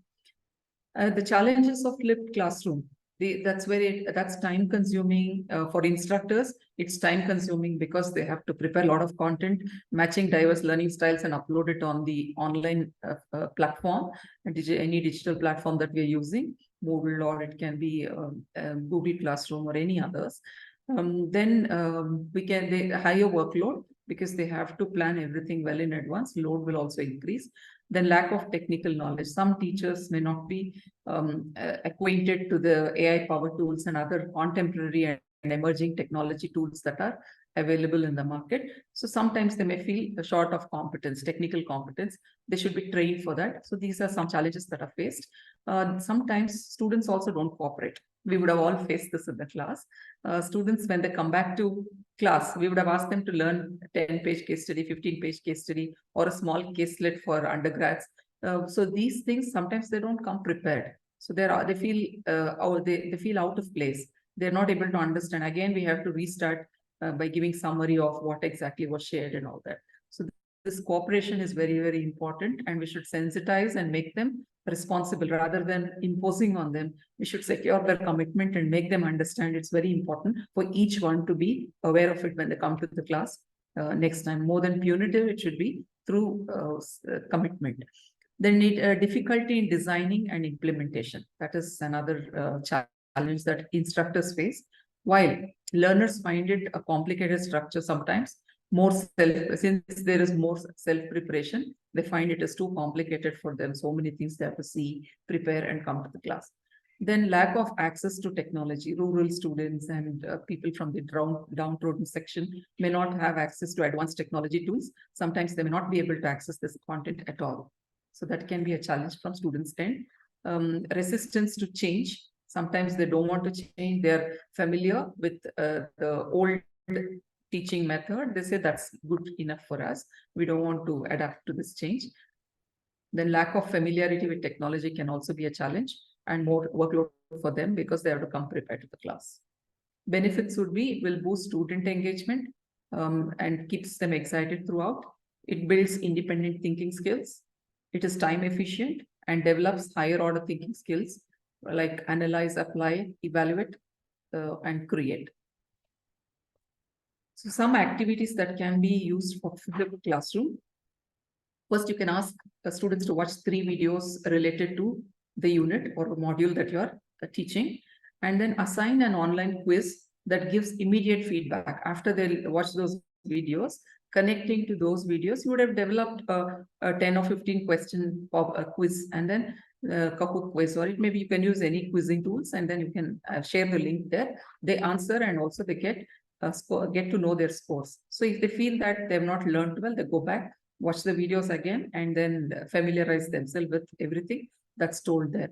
D: The challenges of flipped classroom. That's time consuming for instructors. It's time consuming because they have to prepare a lot of content, matching diverse learning styles, and upload it on the online platform, any digital platform that we're using, Moodle, or it can be Google Classroom or any others. Then they higher workload because they have to plan everything well in advance. Load will also increase. Then lack of technical knowledge. Some teachers may not be acquainted to the AI power tools and other contemporary and emerging technology tools that are available in the market. So sometimes they may feel short of competence, technical competence. They should be trained for that. So these are some challenges that are faced. Sometimes students also don't cooperate. We would have all faced this in the class. Students, when they come back to class, we would have asked them to learn a 10-page case study, 15-page case study, or a small caselet for undergrads. So these things, sometimes they don't come prepared. So they feel out of place. They're not able to understand. Again, we have to restart by giving summary of what exactly was shared and all that. So this cooperation is very, very important, and we should sensitize and make them responsible rather than imposing on them. We should secure their commitment and make them understand it's very important for each one to be aware of it when they come to the class next time. More than punitive, it should be through commitment. Then difficulty in designing and implementation. That is another challenge that instructors face. while learners find it a complicated structure sometimes, since there is more self-preparation, they find it is too complicated for them. So many things they have to see, prepare, and come to the class. Then lack of access to technology. Rural students and people from the downtrodden section may not have access to advanced technology tools. Sometimes they may not be able to access this content at all. So that can be a challenge from students' end. Resistance to change. Sometimes they don't want to change. They're familiar with the old teaching method. They say that's good enough for us. We don't want to adapt to this change. Then lack of familiarity with technology can also be a challenge and more workload for them because they have to come prepared to the class. Benefits would be, will boost student engagement and keeps them excited throughout. It builds independent thinking skills. It is time efficient and develops higher order thinking skills like analyze, apply, evaluate, and create. So some activities that can be used for flipped classroom. First, you can ask students to watch 3 videos related to the unit or module that you are teaching, and then assign an online quiz that gives immediate feedback. After they watch those videos, connecting to those videos, you would have developed a 10 or 15 question quiz, and then Kahoot quiz, or it maybe you can use any quizzing tools, and then you can share the link there. They answer, and also they get to know their scores. So if they feel that they have not learned well, they go back, watch the videos again, and then familiarize themselves with everything that's told there.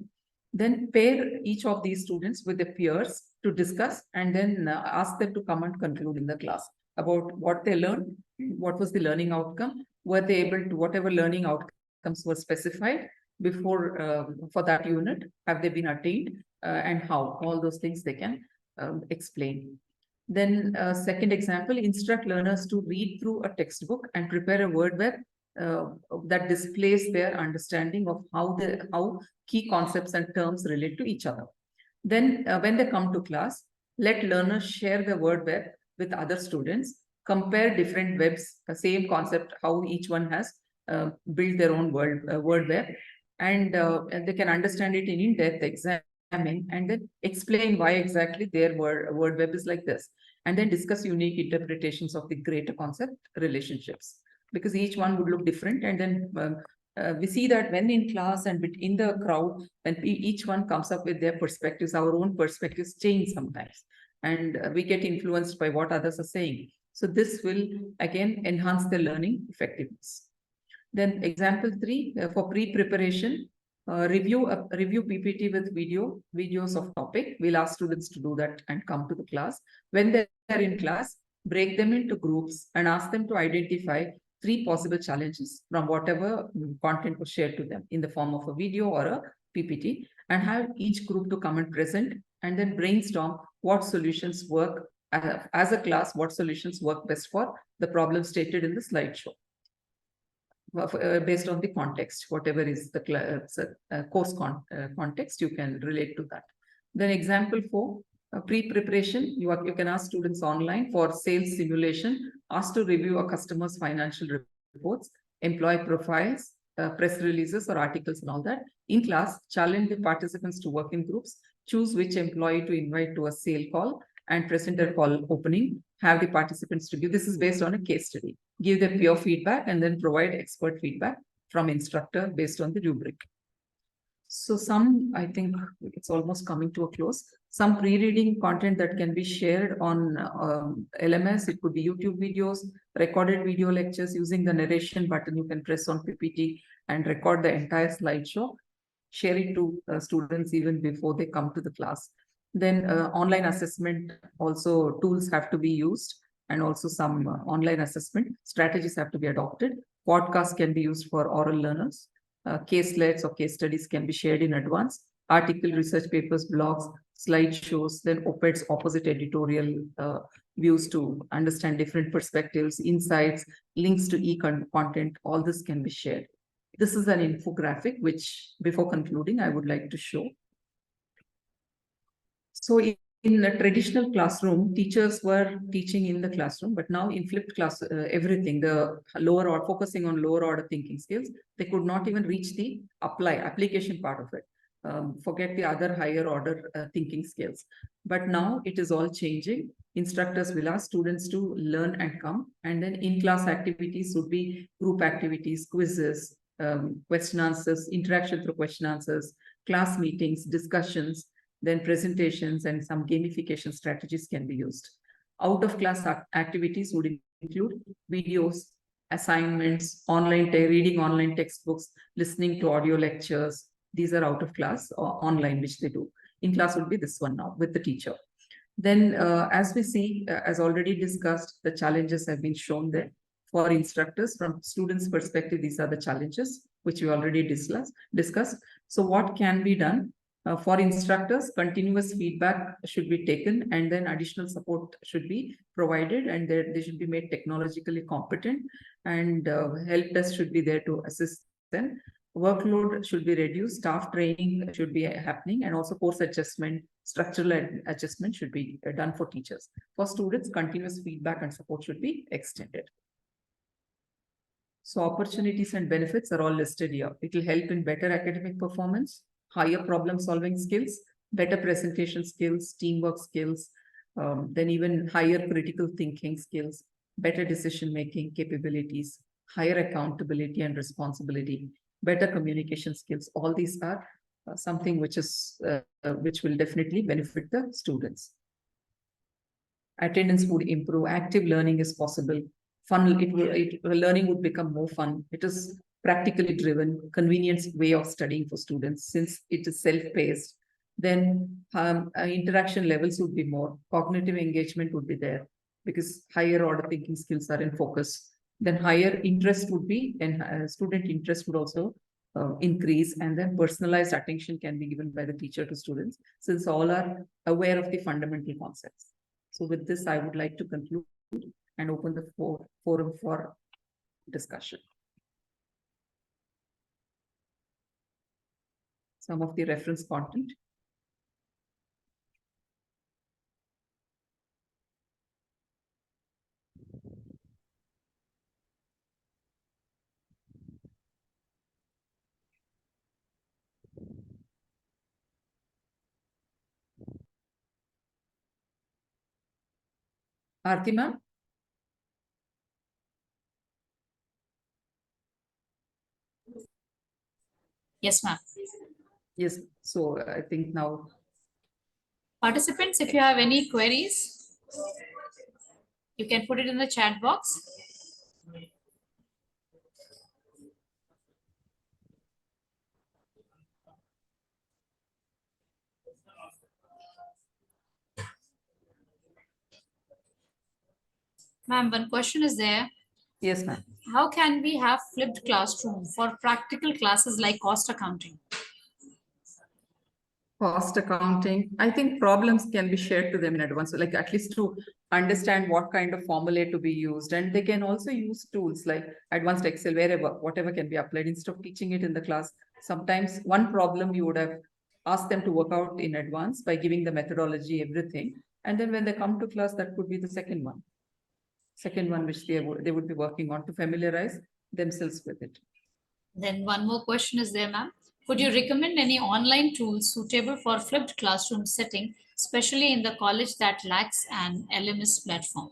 D: Then pair each of these students with their peers to discuss, and then ask them to come and conclude in the class about what they learned, what was the learning outcome, were they able to, whatever learning outcomes were specified before for that unit, have they been attained, and how, all those things they can explain. Then second example, instruct learners to read through a textbook and prepare a word web that displays their understanding of how key concepts and terms relate to each other. Then when they come to class, let learners share the word web with other students, compare different webs, same concept, how each one has built their own word web, and they can understand it in depth, examine, and then explain why exactly their word web is like this, and then discuss unique interpretations of the greater concept relationships, because each one would look different. And then we see that when in class and in the crowd, when each one comes up with their perspectives, our own perspectives change sometimes, and we get influenced by what others are saying. So this will again enhance the learning effectiveness. Then example 3, for pre-preparation, review PPT with videos of topic. We'll ask students to do that and come to the class. When they're in class, break them into groups and ask them to identify 3 possible challenges from whatever content was shared to them in the form of a video or a PPT, and have each group to come and present, and then brainstorm what solutions work as a class, what solutions work best for the problem stated in the slideshow. Based on the context, whatever is the course context, you can relate to that. Then example 4, pre-preparation, you can ask students online for sales simulation, ask to review a customer's financial reports, employee profiles, press releases or articles and all that. In class, challenge the participants to work in groups, choose which employee to invite to a sale call and present their call opening, have the participants to give. This is based on a case study. Give them peer feedback and then provide expert feedback from instructor based on the rubric. So I think it's almost coming to a close. Some pre-reading content that can be shared on LMS, it could be YouTube videos, recorded video lectures using the narration button. You can press on PPT and record the entire slideshow, share it to students even before they come to the class. Then online assessment, also tools have to be used, and also some online assessment strategies have to be adopted. Podcasts can be used for oral learners. Caselets or case studies can be shared in advance. Article, research papers, blogs, slideshows, then op-eds, opposite editorial views to understand different perspectives, insights, links to e-content, all this can be shared. This is an infographic which, before concluding, I would like to show. So in a traditional classroom, teachers were teaching in the classroom, but now in flipped class, everything, the lower order, focusing on lower order thinking skills, they could not even reach the application part of it. forget the other higher order thinking skills. But now it is all changing. Instructors will ask students to learn and come, and then in-class activities would be group activities, quizzes, question answers, interaction through question answers, class meetings, discussions, then presentations, and some gamification strategies can be used. Out of class activities would include videos, assignments, reading online textbooks, listening to audio lectures. These are out of class or online, which they do. In class would be this one now with the teacher. Then as we see, as already discussed, the challenges have been shown there. For instructors, from students' perspective, these are the challenges which we already discussed. So what can be done? For instructors, continuous feedback should be taken, and then additional support should be provided, and they should be made technologically competent, and help desk should be there to assist them. Workload should be reduced, staff training should be happening, and also course adjustment, structural adjustment should be done for teachers. For students, continuous feedback and support should be extended. So opportunities and benefits are all listed here. It will help in better academic performance, higher problem solving skills, better presentation skills, teamwork skills, then even higher critical thinking skills, better decision making capabilities, higher accountability and responsibility, better communication skills. All these are something which will definitely benefit the students. Attendance would improve, active learning is possible, learning would become more fun. It is practically driven, convenient way of studying for students since it is self-paced. Then interaction levels would be more, cognitive engagement would be there because higher order thinking skills are in focus. Then higher interest would be, and student interest would also increase, and then personalized attention can be given by the teacher to students since all are aware of the fundamental concepts. So with this, I would like to conclude and open the forum for discussion. Some of the reference content. Aarti ma'am?
F: Yes, ma'am.
D: Yes, so I think now.
F: Participants, if you have any queries, you can put it in the chat box. Ma'am, one question is there.
D: Yes, ma'am.
F: How can we have flipped classroom for practical classes like cost accounting?
D: Cost accounting, I think problems can be shared to them in advance, like at least to understand what kind of formula to be used. And they can also use tools like advanced Excel, whatever can be applied instead of teaching it in the class. Sometimes one problem you would have asked them to work out in advance by giving the methodology, everything. And then when they come to class, that could be the second one which they would be working on to familiarize themselves with it.
F: Then one more question is there, ma'am. Could you recommend any online tools suitable for flipped classroom setting, especially in the college that lacks an LMS platform?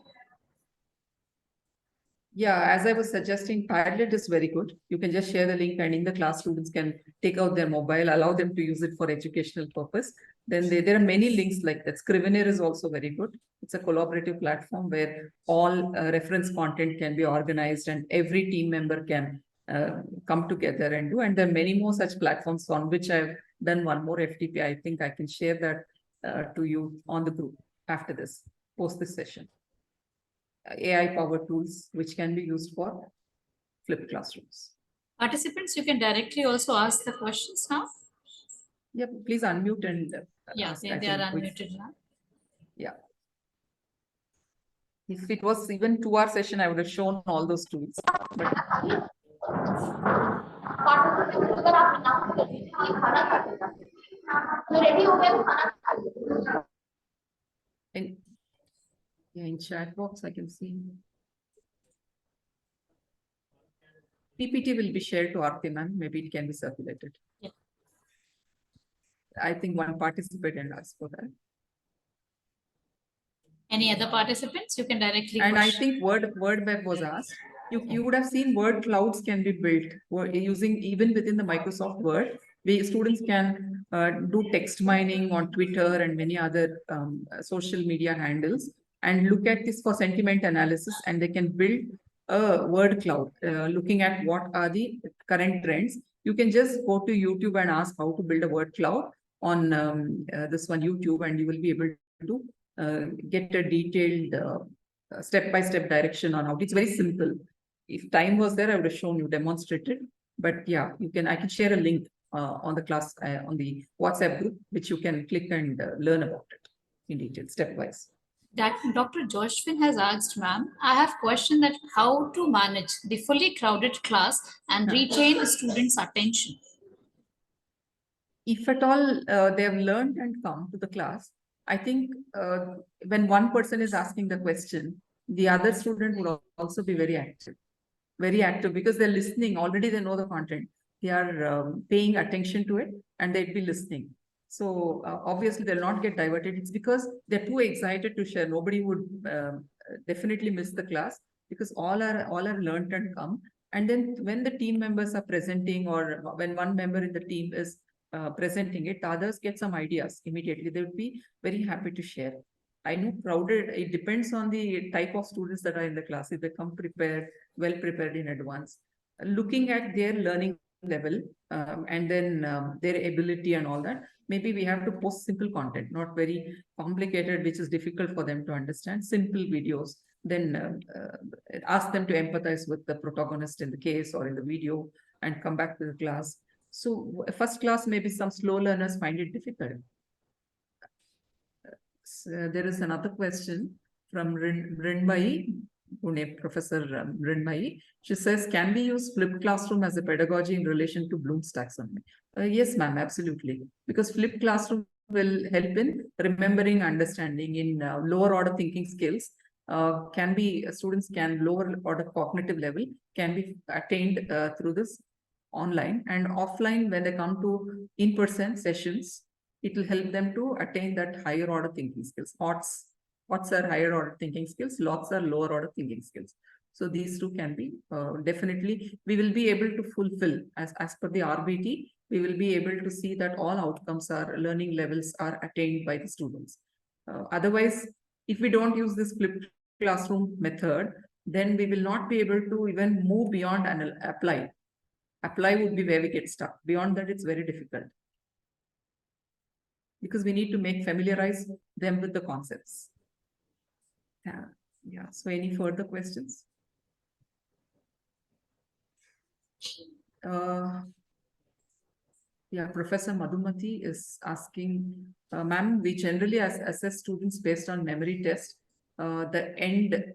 D: Yeah, as I was suggesting, Padlet is very good. You can just share the link and in the class students can take out their mobile, allow them to use it for educational purpose. Then there are many links like that. Scrivener is also very good. It's a collaborative platform where all reference content can be organized and every team member can come together and do. And there are many more such platforms on which I've done one more FDP. I think I can share that to you on the group after this, post this session. AI-powered tools which can be used for flipped classrooms.
F: Participants, you can directly also ask the questions now.
D: Yep, please unmute and
F: yeah,
D: ask.
F: they are unmuted now.
D: Yeah. If it was even 2-hour session, I would have shown all those tools. But in chat box, I can see. PPT will be shared to Aarti ma'am. Maybe it can be circulated.
F: Yeah.
D: I think one participant asked for that.
F: Any other participants? You can directly
D: And I
F: question.
D: think word web was asked. You would have seen word clouds can be built using even within the Microsoft Word. Students can do text mining on Twitter and many other social media handles and look at this for sentiment analysis, and they can build a word cloud looking at what are the current trends. You can just go to YouTube and ask how to build a word cloud on this one YouTube, and you will be able to get a detailed step-by-step direction on how. It's very simple. If time was there, I would have shown you, demonstrated. But yeah, I can share a link on the class, on the WhatsApp group, which you can click and learn about it in detail, stepwise.
F: Dr. Josephine has asked, ma'am, I have questioned that how to manage the fully crowded class and retain the students' attention.
D: If at all they have learned and come to the class, I think when one person is asking the question, the other student would also be very active because they're listening. Already they know the content. They are paying attention to it and they'd be listening. So obviously they'll not get diverted. It's because they're too excited to share. Nobody would definitely miss the class because all are learned and come. And then when the team members are presenting, or when one member in the team is presenting it, others get some ideas immediately. They would be very happy to share. I know crowded, it depends on the type of students that are in the class. If they come prepared, well prepared in advance, looking at their learning level and then their ability and all that, maybe we have to post simple content, not very complicated, which is difficult for them to understand, simple videos. Then ask them to empathize with the protagonist in the case or in the video and come back to the class. So first class, maybe some slow learners find it difficult. There is another question from Rinbai, Professor Rinbai. She says, can we use flipped classroom as a pedagogy in relation to Bloom's taxonomy? Yes, ma'am, absolutely. Because flipped classroom will help in remembering, understanding in lower order thinking skills. Students can lower order cognitive level can be attained through this online, and offline when they come to in-person sessions, it will help them to attain that higher order thinking skills. What's are higher order thinking skills? Lots are lower order thinking skills. So these two can be definitely, we will be able to fulfill as per the RBT, we will be able to see that all outcomes are learning levels are attained by the students. Otherwise, if we don't use this flipped classroom method, then we will not be able to even move beyond and apply. Apply would be where we get stuck. Beyond that, it's very difficult, because we need to familiarize them with the concepts. Yeah. So any further questions? Yeah, Professor Madhumati is asking, ma'am, we generally assess students based on memory test. The end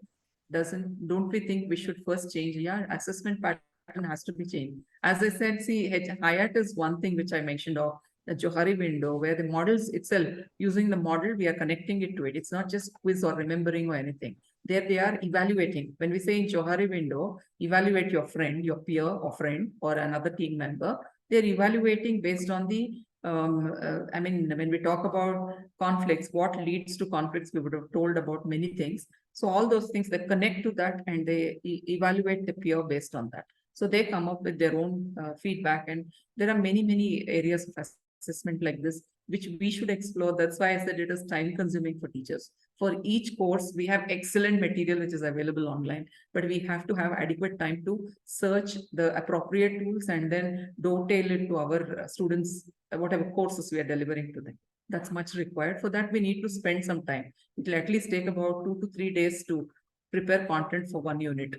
D: don't we think we should first change? Yeah, assessment pattern has to be changed. As I said, see, HIAT is one thing which I mentioned of the Johari window, where the models itself, using the model, we are connecting it to it. It's not just quiz or remembering or anything. There they are evaluating. When we say in Johari window, evaluate your friend, your peer or friend or another team member, they're evaluating based on the I mean, when we talk about conflicts, what leads to conflicts, we would have told about many things. So all those things, they connect to that and they evaluate the peer based on that. So they come up with their own feedback, and there are many areas of assessment like this, which we should explore. That's why I said it is time consuming for teachers. For each course, we have excellent material which is available online, but we have to have adequate time to search the appropriate tools and then dovetail it to our students, whatever courses we are delivering to them. That's much required. For that, we need to spend some time. It will at least take about 2 to 3 days to prepare content for one unit,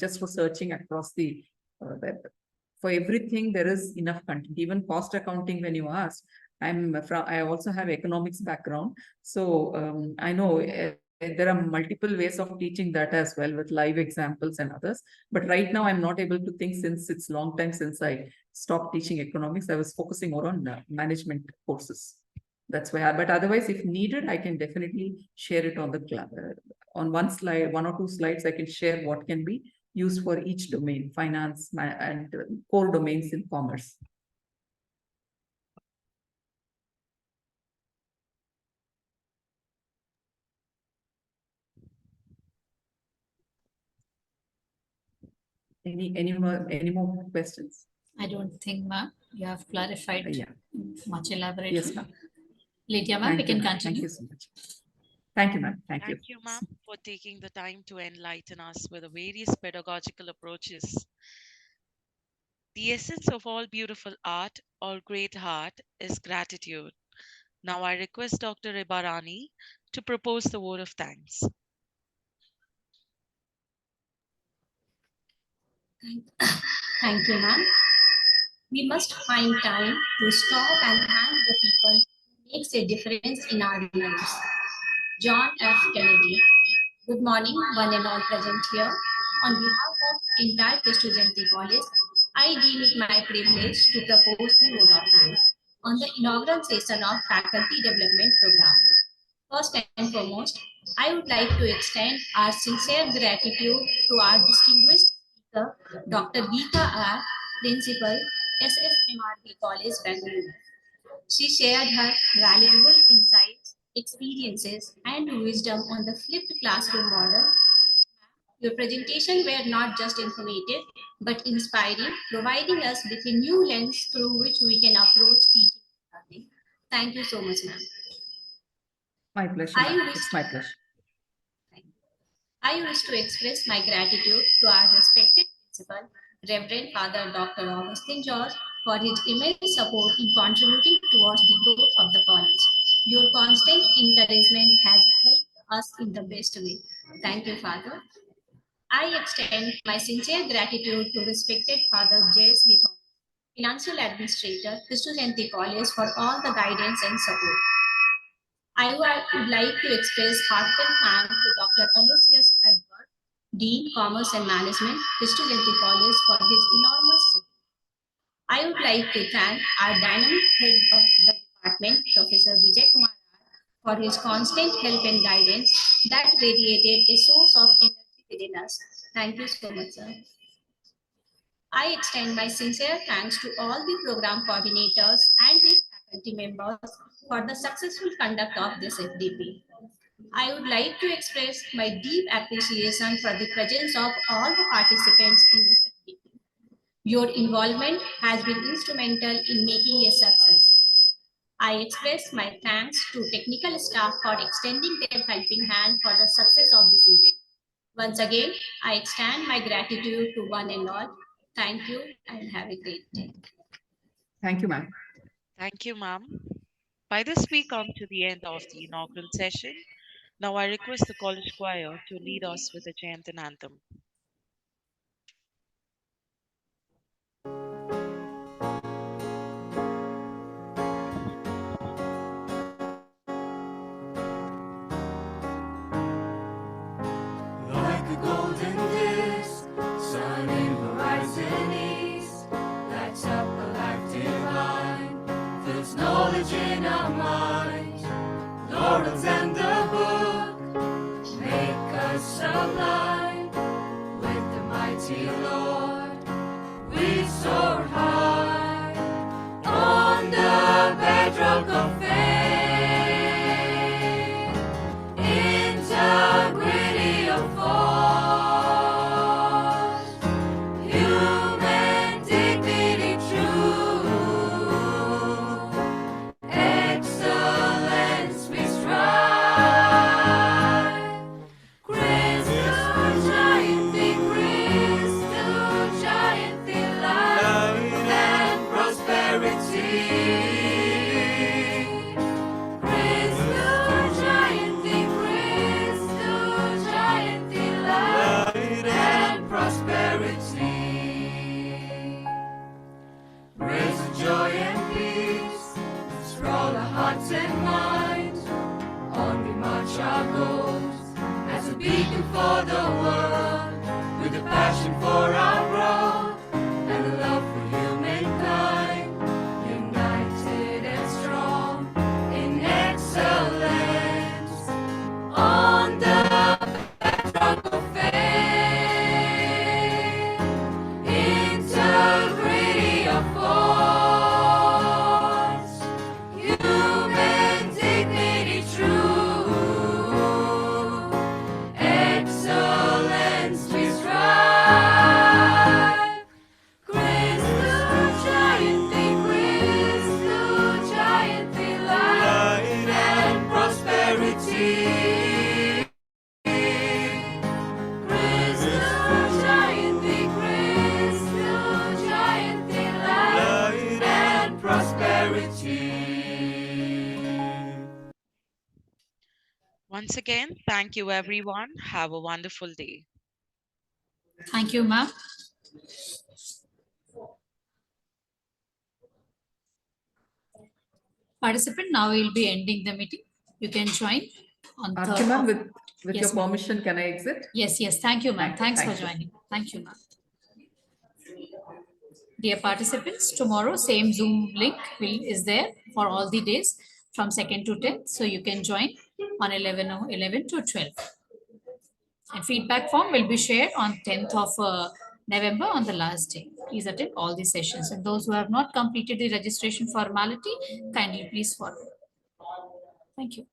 D: just for searching across the web. For everything, there is enough content. Even cost accounting, when you ask, I also have economics background. So I know there are multiple ways of teaching that as well, with live examples and others. But right now, I'm not able to think, since it's a long time since I stopped teaching economics. I was focusing more on management courses. That's why. But otherwise, if needed, I can definitely share it on the on one slide, 1 or 2 slides. I can share what can be used for each domain, finance and core domains in commerce. Any more questions?
F: I don't think, ma'am, you have clarified
D: Yeah.
F: much elaborately.
D: Yes, ma'am.
F: Lydia, ma'am, we can continue.
D: Thank you so much. Thank you, ma'am. Thank you.
A: Thank you, ma'am, for taking the time to enlighten us with the various pedagogical approaches. The essence of all beautiful art or great heart is gratitude. Now I request Dr. Ibarani to propose the word of thanks.
F: Thank you, ma'am. We must find time to stop and thank the people who makes a difference in our lives. John F. Kennedy. Good morning, one and all present here. On behalf of entire Kristu College, I deem it my privilege to propose the vote of thanks on the inaugural session of Faculty Development Program. First and foremost, I would like to extend our sincere gratitude to our distinguished speaker, Dr. Geetha R., Principal, SFMRB College, Bangalore. She shared her valuable insights, experiences, and wisdom on the flipped classroom model. Your presentation were not just informative, but inspiring, providing us with a new lens through which we can approach teaching and learning. Thank you so much, ma'am.
D: My pleasure. It's my pleasure.
F: I wish to express my gratitude to our respected principal, Reverend Father Dr. Augustine George, for his immense support in contributing towards the growth of the college. Your constant encouragement has helped us in the best way. Thank you, Father. I extend my sincere gratitude to respected Father J. Smith, Financial Administrator, Kristu College, for all the guidance and support. I would like to express heartfelt thanks to Dr. Aloysius Edward, Dean, Commerce and Management, Kristu College, for his enormous support. I would like to thank our dynamic head of the department, Professor Vijay Kumar, for his constant help and guidance that radiated a source of energy within us. Thank you so much, sir. I extend my sincere thanks to all the program coordinators and the faculty members for the successful conduct of this FDP. I would like to express my deep appreciation for the presence of all the participants in this FDP. Your involvement has been instrumental in making a success. I express my thanks to technical staff for extending their helping hand for the success of this event. Once again, I extend my gratitude to one and all. Thank you and have a great day.
D: Thank you, ma'am.
A: Thank you, ma'am. By this, we come to the end of the inaugural session. Now I request the college choir to lead us with the Jayanti anthem.
B: Like a golden disc, sun in horizon east, lights up a life divine, fills knowledge in our minds. Laurels and the book make us sublime. With the mighty Lord, we soar high on the bedrock of faith. Integrity of force, human dignity true, excellence we strive. Kristu Jayanti, light and prosperity. Kristu Jayanti, light and prosperity. Praise of joy and peace, sprawl our hearts and minds. On we march our goals as a beacon for the world, with a passion for our growth and a love for humankind, united and strong in excellence on the bedrock of faith. Integrity of force, human dignity true, excellence we strive.
A: Once again, thank you everyone. Have a wonderful day.
F: Thank you, ma'am. Participant, now we'll be ending the meeting. You can join on
D: Aarti ma'am,
F: third.
D: with
F: Yes,
D: your
F: ma'am.
D: permission, can I exit?
F: Yes. Thank you, ma'am. Thanks for
D: Thank you.
F: joining. Thank you, ma'am. Dear participants, tomorrow same Zoom link is there for all the days from 2nd to 10th. So you can join on 11 to 12. And feedback form will be shared on 10th of November on the last day. Please attend all the sessions. And those who have not completed the registration formality, kindly please follow. Thank you.